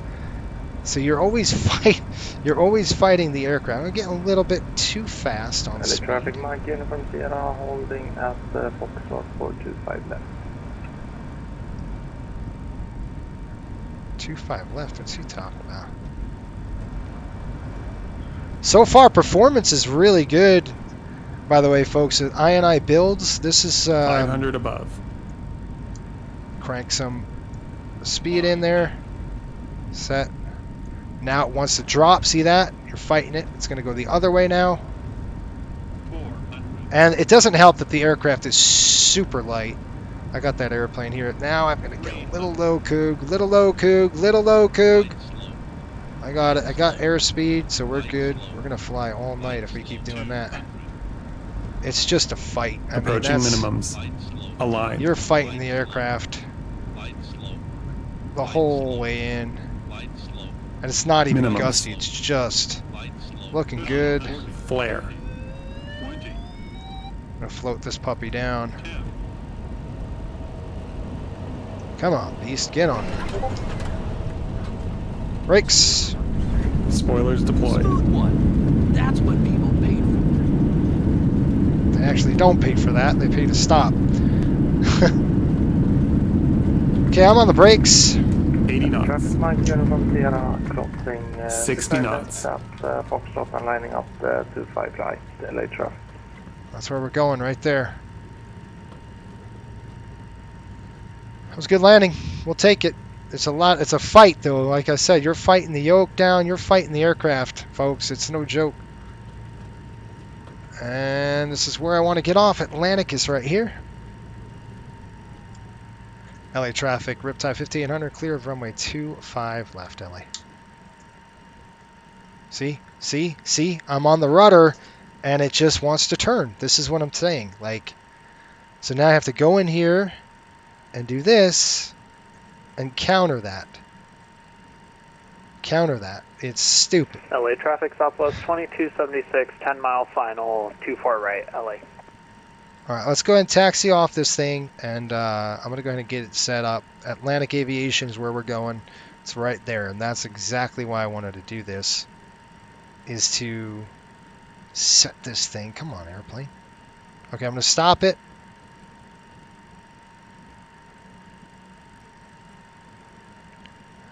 So you're always fighting the aircraft. I'm getting a little bit too fast on speed. Traffic Mike Uniform Sierra holding at Foxtrot 425 left. 25 left. What's he talking about? So far, performance is really good. By the way, folks, at INI builds, this is 500 above. Crank some speed in there. Set. Now it wants to drop. See that? You're fighting it. It's going to go the other way now. And it doesn't help that the aircraft is super light. I got that airplane here. Now I'm going to get a little low coog, little low coog, little low coog. I got it. I got airspeed, so we're good. We're going to fly all night if we keep doing that. It's just a fight. Approaching minimums. Align. You're fighting the aircraft the whole way in. And it's not even gusty. It's just looking good. Flare. I'm going to float this puppy down. Come on, beast. Get on there. Brakes. Spoilers deployed. That's what people paid for. They actually don't pay for that. They pay to stop. Okay, I'm on the brakes. 80 knots. Traffic Mike Uniform Sierra crossing 60 knots. Foxtrot and lining up 25 right, LA traffic. That's where we're going, right there. That was a good landing. We'll take it. It's a fight, though. Like I said, you're fighting the yoke down. You're fighting the aircraft, folks. It's no joke. And this is where I want to get off. Atlantic is right here. LA traffic, Riptide 5800, clear of runway 25 left, LA. See? I'm on the rudder, and it just wants to turn. This is what I'm saying. Like, so now I have to go in here and do this and counter that. Counter that. It's stupid. LA traffic, Southwest 2276, 10-mile final, 24 right, LA. All right, let's go ahead and taxi off this thing, and I'm going to go ahead and get it set up. Atlantic Aviation is where we're going. It's right there, and that's exactly why I wanted to do this, is to set this thing. Come on, airplane. Okay, I'm going to stop it.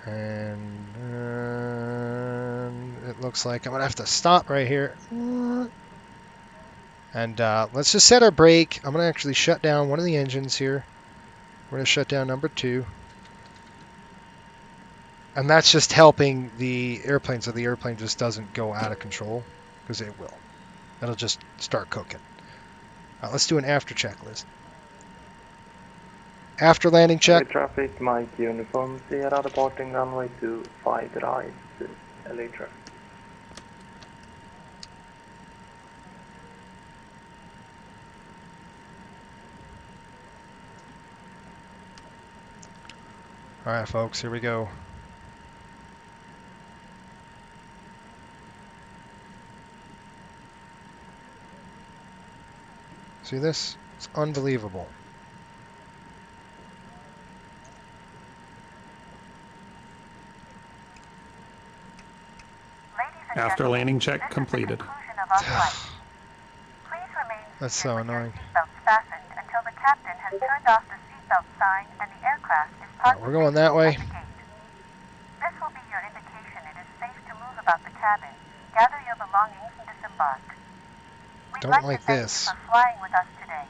And it looks like I'm going to have to stop right here. And let's just set our brake. I'm going to actually shut down one of the engines here. We're going to shut down number 2. And that's just helping the airplane so the airplane just doesn't go out of control, because it will. It'll just start cooking. Let's do an after checklist. After landing check. Traffic, Mike Uniform Sierra departing runway 25 right, LA traffic. Alright folks, here we go. See this? It's unbelievable. After landing check completed. That's so annoying. Fastened until the captain has turned off the seatbelt sign and the aircraft is parked. We're going that way. This will be your indication it is safe to move about the cabin, gather your belongings, and disembark. We'd Don't like to thank this. you for flying with us today.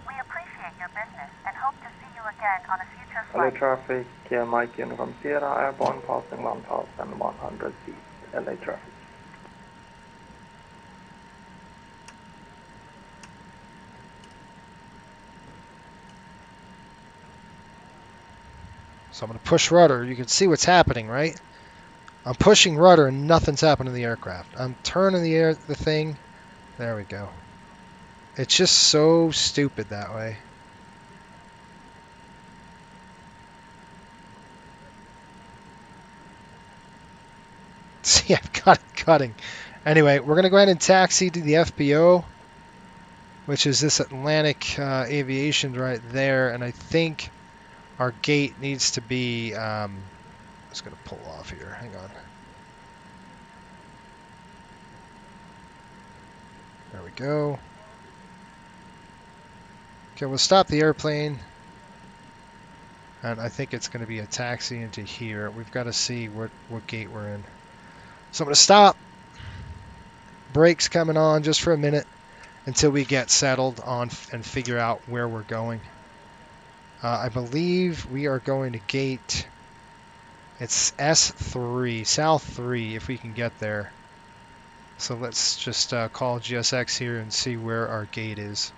We appreciate your business and hope to see you again on a future LA flight. traffic, Mike Uniform Sierra, airborne passing 1100 feet, LA traffic. So I'm going to push rudder. You can see what's happening, right? I'm pushing rudder and nothing's happening to the aircraft. I'm turning the thing. There we go. It's just so stupid that way. See, I've got it cutting. Anyway, we're going to go ahead and taxi to the FBO, which is this Atlantic Aviation right there. And I think our gate needs to be... I'm just going to pull off here. Hang on. There we go. Okay, we'll stop the airplane. And I think it's going to be a taxi into here. We've got to see what gate we're in. So I'm going to stop. Brakes coming on just for a minute until we get settled on and figure out where we're going. I believe we are going to gate... It's S3, South 3, if we can get there. So let's just call GSX here and see where our gate is.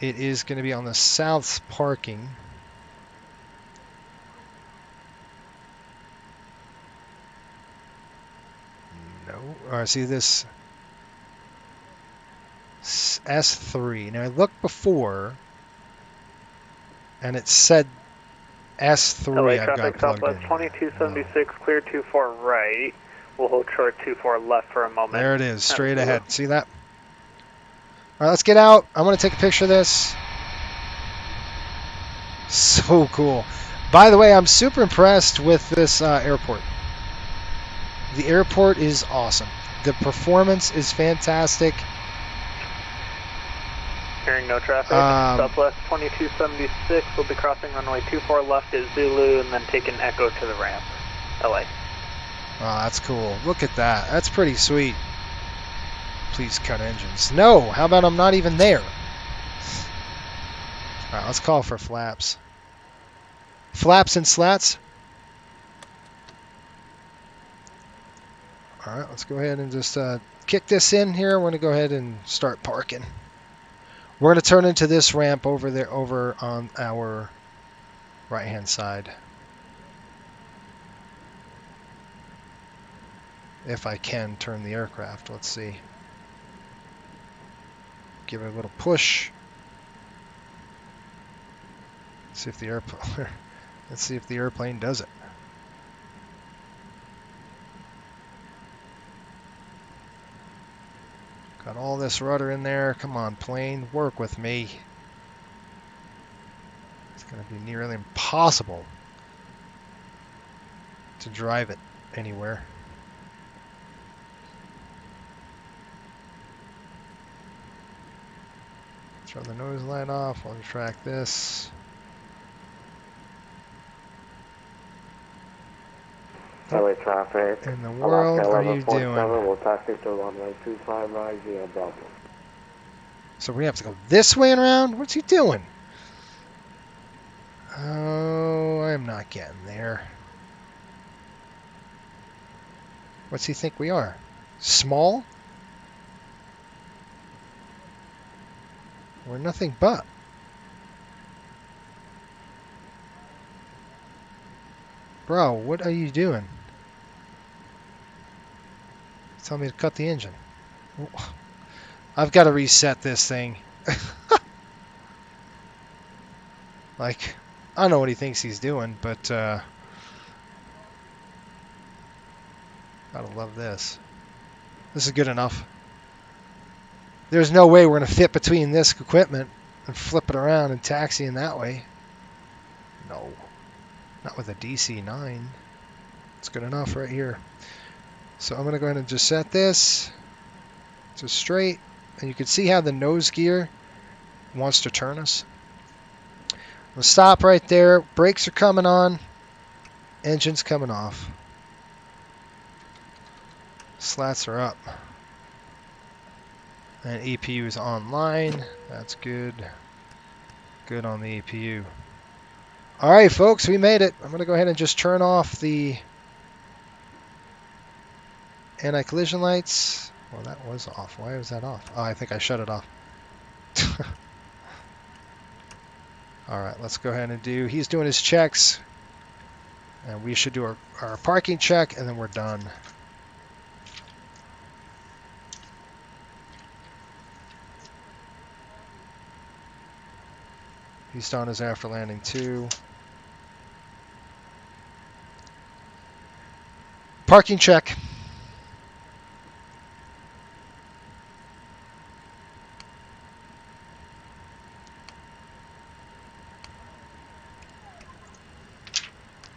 It is going to be on the south parking. No. All right, see this S3. Now I looked before, and it said S3. LA I've traffic got plugged Southwest in. 2276, clear 24 right. We'll hold short 24 left for a moment. There it is, straight ahead. See that? All right, let's get out. I'm going to take a picture of this. So cool. By the way, I'm super impressed with this airport. The airport is awesome. The performance is fantastic. Hearing no traffic. Southwest 2276 will be crossing runway 24 left at Zulu and then taking Echo to the ramp. LA. Oh, that's cool. Look at that. That's pretty sweet. Please cut engines. No! How about I'm not even there? Alright, let's call for flaps. Flaps and slats. Alright, let's go ahead and just kick this in here. I'm going to go ahead and start parking. We're going to turn into this ramp over there, over on our right-hand side. If I can turn the aircraft, let's see. Give it a little push. See if the airplane. Let's see if the airplane does it. Got all this rudder in there. Come on, plane, work with me. It's going to be nearly impossible to drive it anywhere. Turn the nose light off. I'll track this. LA traffic. In the world are you doing? We'll taxi to runway 25 right via Bravo. So we have to go this way and around? What's he doing? Oh, I'm not getting there. What's he think we are? Small? We're nothing but. Bro, what are you doing? Tell me to cut the engine. I've got to reset this thing. Like, I don't know what he thinks he's doing, but gotta love this. This is good enough. There's no way we're going to fit between this equipment and flip it around and taxi in that way. No. Not with a DC-9. It's good enough right here. So I'm going to go ahead and just set this to straight. And you can see how the nose gear wants to turn us. We'll stop right there. Brakes are coming on. Engine's coming off. Slats are up. And EPU is online. That's good. Good on the EPU. Alright folks, we made it. I'm going to go ahead and just turn off the anti-collision lights. Well, that was off. Why was that off? Oh, I think I shut it off. Alright, let's go ahead and do... He's doing his checks. And we should do our parking check, and then we're done. He's done his after landing too. Parking check.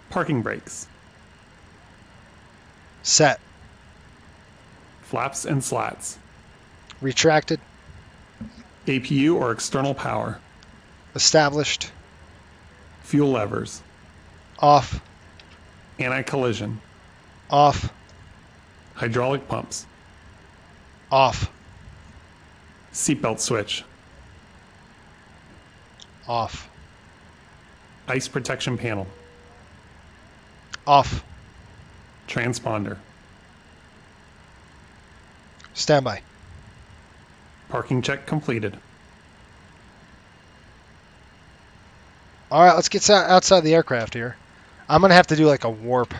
Parking brakes. Set. Flaps and slats. Retracted. APU or external power. Established. Fuel levers. Off. Anti-collision. Off. Hydraulic pumps. Off. Seatbelt switch. Off. Ice protection panel. Off. Transponder. Standby. Parking check completed. All right, let's get outside the aircraft here. I'm gonna have to do like a warp.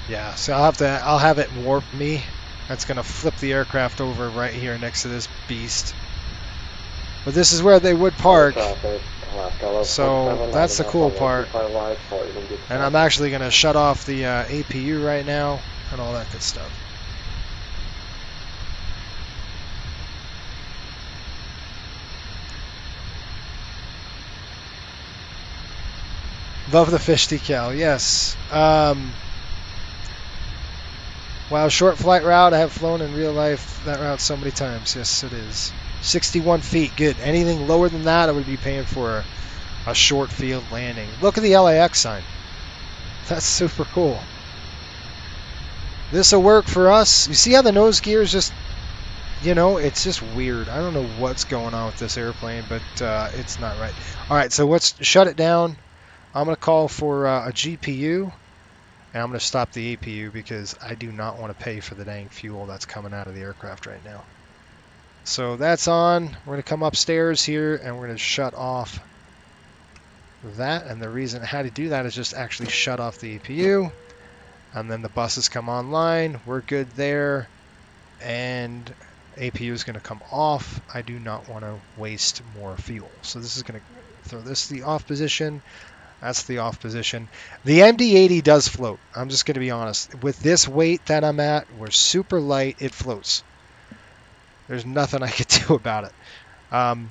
Yeah, so I'll have it warp me. That's gonna flip the aircraft over right here next to this beast. But this is where they would park. So that's the cool part. And I'm actually gonna shut off the APU right now and all that good stuff. Love the fish decal, yes. Wow, short flight route. I have flown in real life that route so many times. Yes, it is. 61 feet, good. Anything lower than that, I would be paying for a short field landing. Look at the LAX sign. That's super cool. This will work for us. You see how the nose gear is just, you know, it's just weird. I don't know what's going on with this airplane, but it's not right. All right, so let's shut it down. I'm going to call for a GPU, and I'm going to stop the APU because I do not want to pay for the dang fuel that's coming out of the aircraft right now. So that's on. We're going to come upstairs here, and we're going to shut off that. And the reason how to do that is just actually shut off the APU, and then the buses come online. We're good there, and APU is going to come off. I do not want to waste more fuel. So this is going to throw this to the off position. That's the off position. The MD-80 does float. I'm just going to be honest. With this weight that I'm at, we're super light. It floats. There's nothing I could do about it.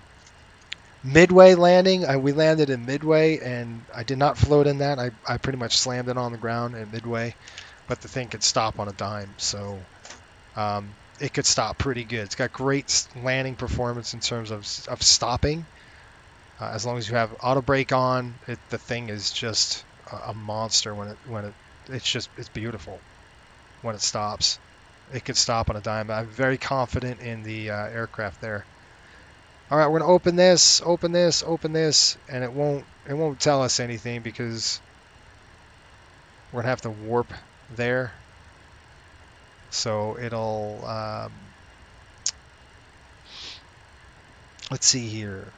Midway landing, we landed in Midway, and I did not float in that. I pretty much slammed it on the ground at Midway, but the thing could stop on a dime. So it could stop pretty good. It's got great landing performance in terms of stopping. As long as you have auto brake on, the thing is just a monster it's beautiful when it stops. It could stop on a dime. I'm very confident in the aircraft there. All right, we're gonna open this, and it won't tell us anything because we're gonna have to warp there. So it'll let's see here.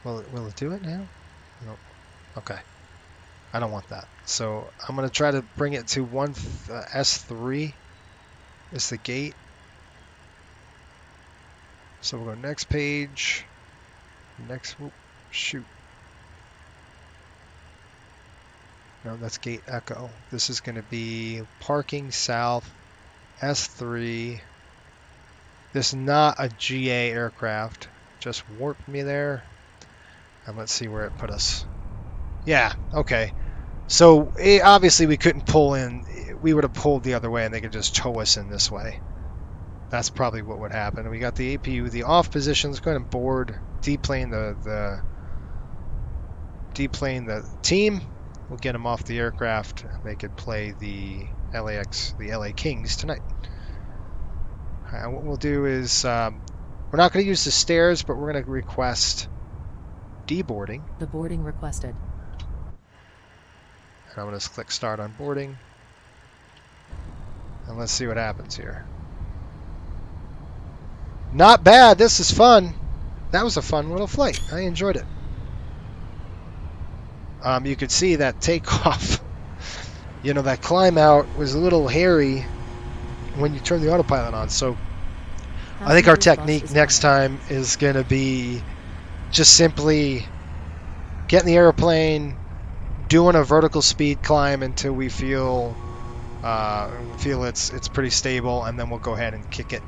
Will it do it now? No. Okay. I don't want that. So I'm going to try to bring it to S3. It's the gate. So we'll go next page. Next. Shoot. No, that's gate echo. This is going to be parking south S3. This is not a GA aircraft. Just warped me there. And let's see where it put us. Yeah, okay. So obviously we couldn't pull in. We would have pulled the other way and they could just tow us in this way. That's probably what would happen. We got the APU, the off positions, going to board, deplane the team. We'll get them off the aircraft. They could play the LAX, the LA Kings tonight. What we'll do is we're not going to use the stairs, but we're going to request deboarding. The boarding requested. And I'm going to click start on boarding. And let's see what happens here. Not bad. This is fun. That was a fun little flight. I enjoyed it. You could see that takeoff. You know, that climb out was a little hairy when you turn the autopilot on. So I think our technique next time is going to be just simply getting the airplane, doing a vertical speed climb until we feel it's pretty stable, and then we'll go ahead and kick it.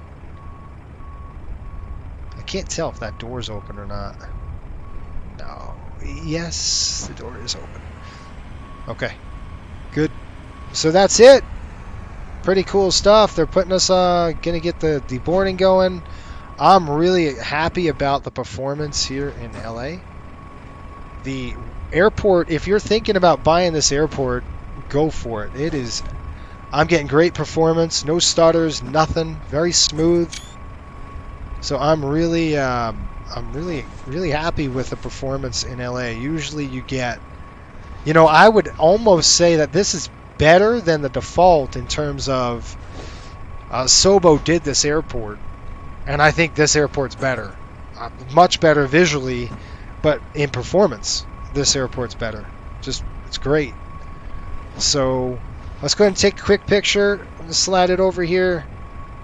I can't tell if that door's open or not. No. Yes, the door is open. Okay. Good. So that's it. Pretty cool stuff. They're putting us gonna get the deboarding going. I'm really happy about the performance here in LA. The airport, if you're thinking about buying this airport, go for it. It is, I'm getting great performance, no stutters, nothing, very smooth. So I'm really happy with the performance in LA. Usually you get, you know, I would almost say that this is better than the default in terms of Sobo did this airport, and I think this airport's better, much better visually, but in performance this airport's better. Just, it's great. So let's go ahead and take a quick picture. I'm gonna slide it over here.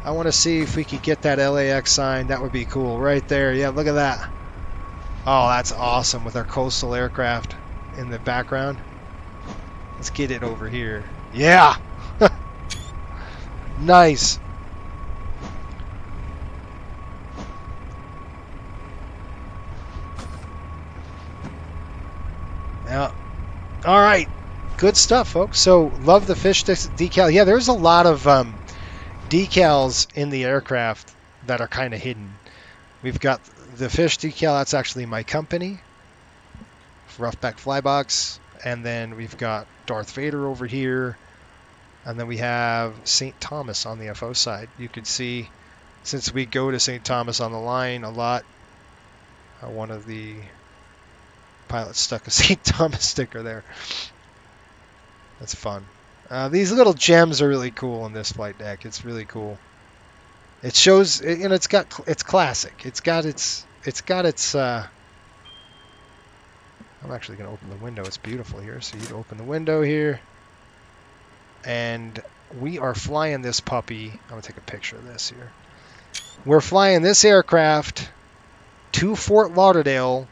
I want to see if we could get that LAX sign. That would be cool right there. Yeah, look at that. Oh, that's awesome with our coastal aircraft in the background. Let's get it over here. Yeah. Nice. Yeah. All right. Good stuff, folks. So, love the fish decal. Yeah, there's a lot of decals in the aircraft that are kind of hidden. We've got the fish decal. That's actually my company, Roughback Flybox. And then we've got Darth Vader over here. And then we have St. Thomas on the FO side. You can see, since we go to St. Thomas on the line a lot, one of the pilots stuck a St. Thomas sticker there. That's fun. These little gems are really cool in this flight deck. It's really cool. It shows, you know, it's classic. It's got its I'm actually going to open the window. It's beautiful here. So you'd open the window here. And we are flying this puppy. I'm going to take a picture of this here. We're flying this aircraft to Fort Lauderdale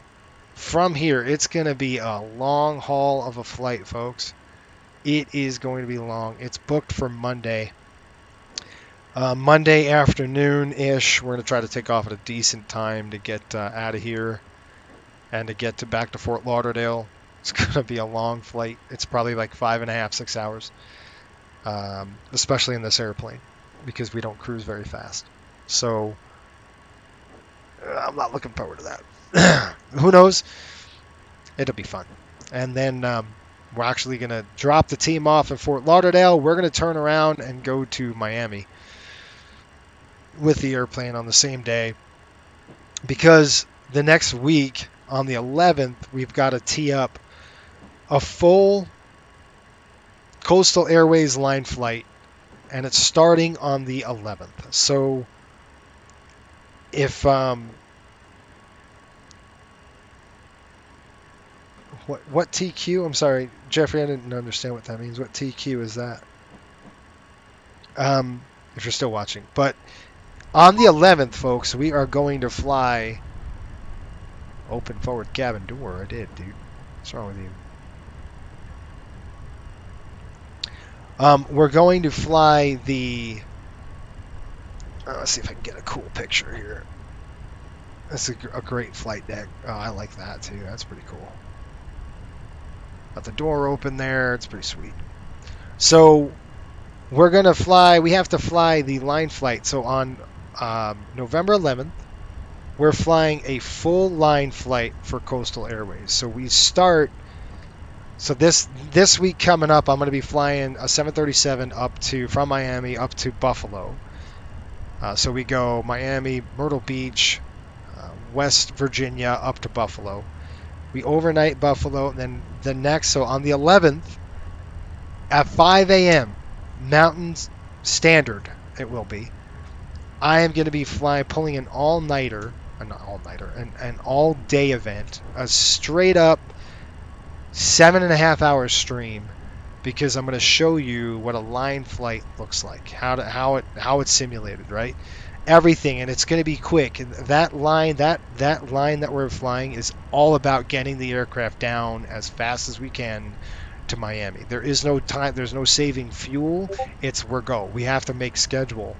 from here. It's going to be a long haul of a flight, folks. It is going to be long. It's booked for Monday. Monday afternoon-ish. We're going to try to take off at a decent time to get out of here and to get back to Fort Lauderdale. It's going to be a long flight. It's probably like 5.5, 6 hours, especially in this airplane because we don't cruise very fast. So I'm not looking forward to that. Who knows? It'll be fun. And then we're actually going to drop the team off in Fort Lauderdale. We're going to turn around and go to Miami with the airplane on the same day because the next week on the 11th, we've got to tee up a full Coastal Airways line flight, and it's starting on the 11th. So if what TQ? I'm sorry, Jeffrey, I didn't understand what that means. What TQ is that? If you're still watching. But on the 11th, folks, we are going to fly. Open forward cabin door. I did, dude. What's wrong with you? We're going to fly the Let's see if I can get a cool picture here. That's a great flight deck. Oh, I like that too. That's pretty cool. Got the door open there. It's pretty sweet. So we're going to fly. We have to fly the line flight. So on November 11th, we're flying a full line flight for Coastal Airways. So we start. So this week coming up, I'm going to be flying a 737 from Miami up to Buffalo. So we go Miami, Myrtle Beach, West Virginia up to Buffalo. We overnight Buffalo, and then the next, so on the 11th at 5 a.m. Mountain Standard, it will be. I am going to be pulling an all-nighter, not all-nighter, an all-day event, a straight-up 7.5-hour stream, because I'm going to show you what a line flight looks like, how it's simulated, right? Everything, and it's going to be quick. And that line that we're flying is all about getting the aircraft down as fast as we can to Miami. There is no time. There's no saving fuel. We're go. We have to make schedule,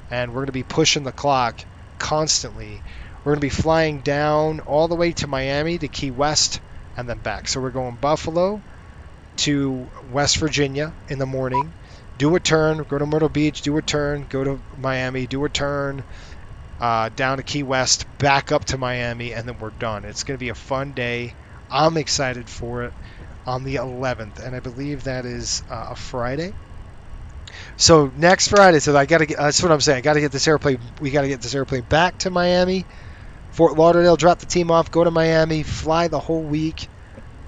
and we're going to be pushing the clock constantly. We're going to be flying down all the way to Miami to Key West and then back. So we're going Buffalo to West Virginia in the morning. Do a turn, go to Myrtle Beach, do a turn, go to Miami, do a turn, down to Key West, back up to Miami, and then we're done. It's going to be a fun day. I'm excited for it on the 11th, and I believe that is a Friday. So next Friday, so that's what I'm saying. I got to get this airplane. We got to get this airplane back to Miami, Fort Lauderdale, drop the team off, go to Miami, fly the whole week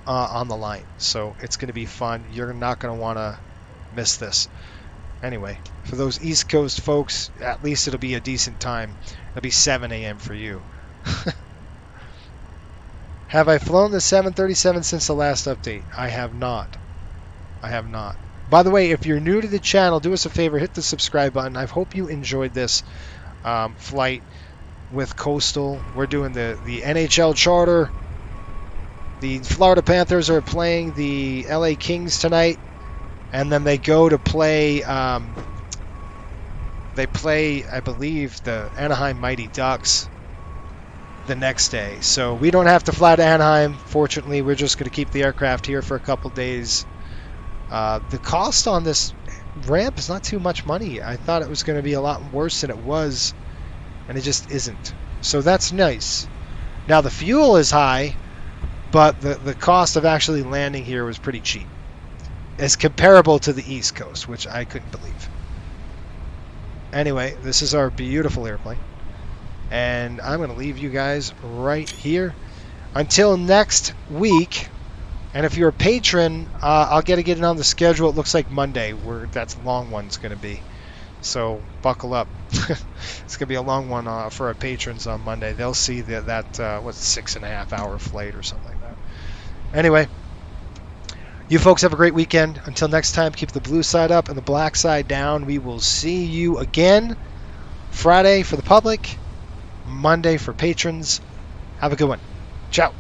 on the line. So it's going to be fun. You're not going to want to miss this. Anyway, for those East Coast folks, at least it'll be a decent time. It'll be 7 a.m. for you. Have I flown the 737 since the last update? I have not. By the way, if you're new to the channel, do us a favor, hit the subscribe button. I hope you enjoyed this flight with Coastal. We're doing the NHL charter. The Florida Panthers are playing the LA Kings tonight. And then they go to play, I believe, the Anaheim Mighty Ducks the next day. So we don't have to fly to Anaheim. Fortunately, we're just going to keep the aircraft here for a couple days. The cost on this ramp is not too much money. I thought it was going to be a lot worse than it was, and it just isn't. So that's nice. Now the fuel is high, but the cost of actually landing here was pretty cheap. It's comparable to the East Coast, which I couldn't believe. Anyway, this is our beautiful airplane. And I'm going to leave you guys right here. Until next week. And if you're a patron, I'll get it on the schedule. It looks like Monday, where that's a long one's going to be. So buckle up. It's going to be a long one for our patrons on Monday. They'll see that 6.5-hour flight or something like that. Anyway. You folks have a great weekend. Until next time, keep the blue side up and the black side down. We will see you again Friday for the public, Monday for patrons. Have a good one. Ciao.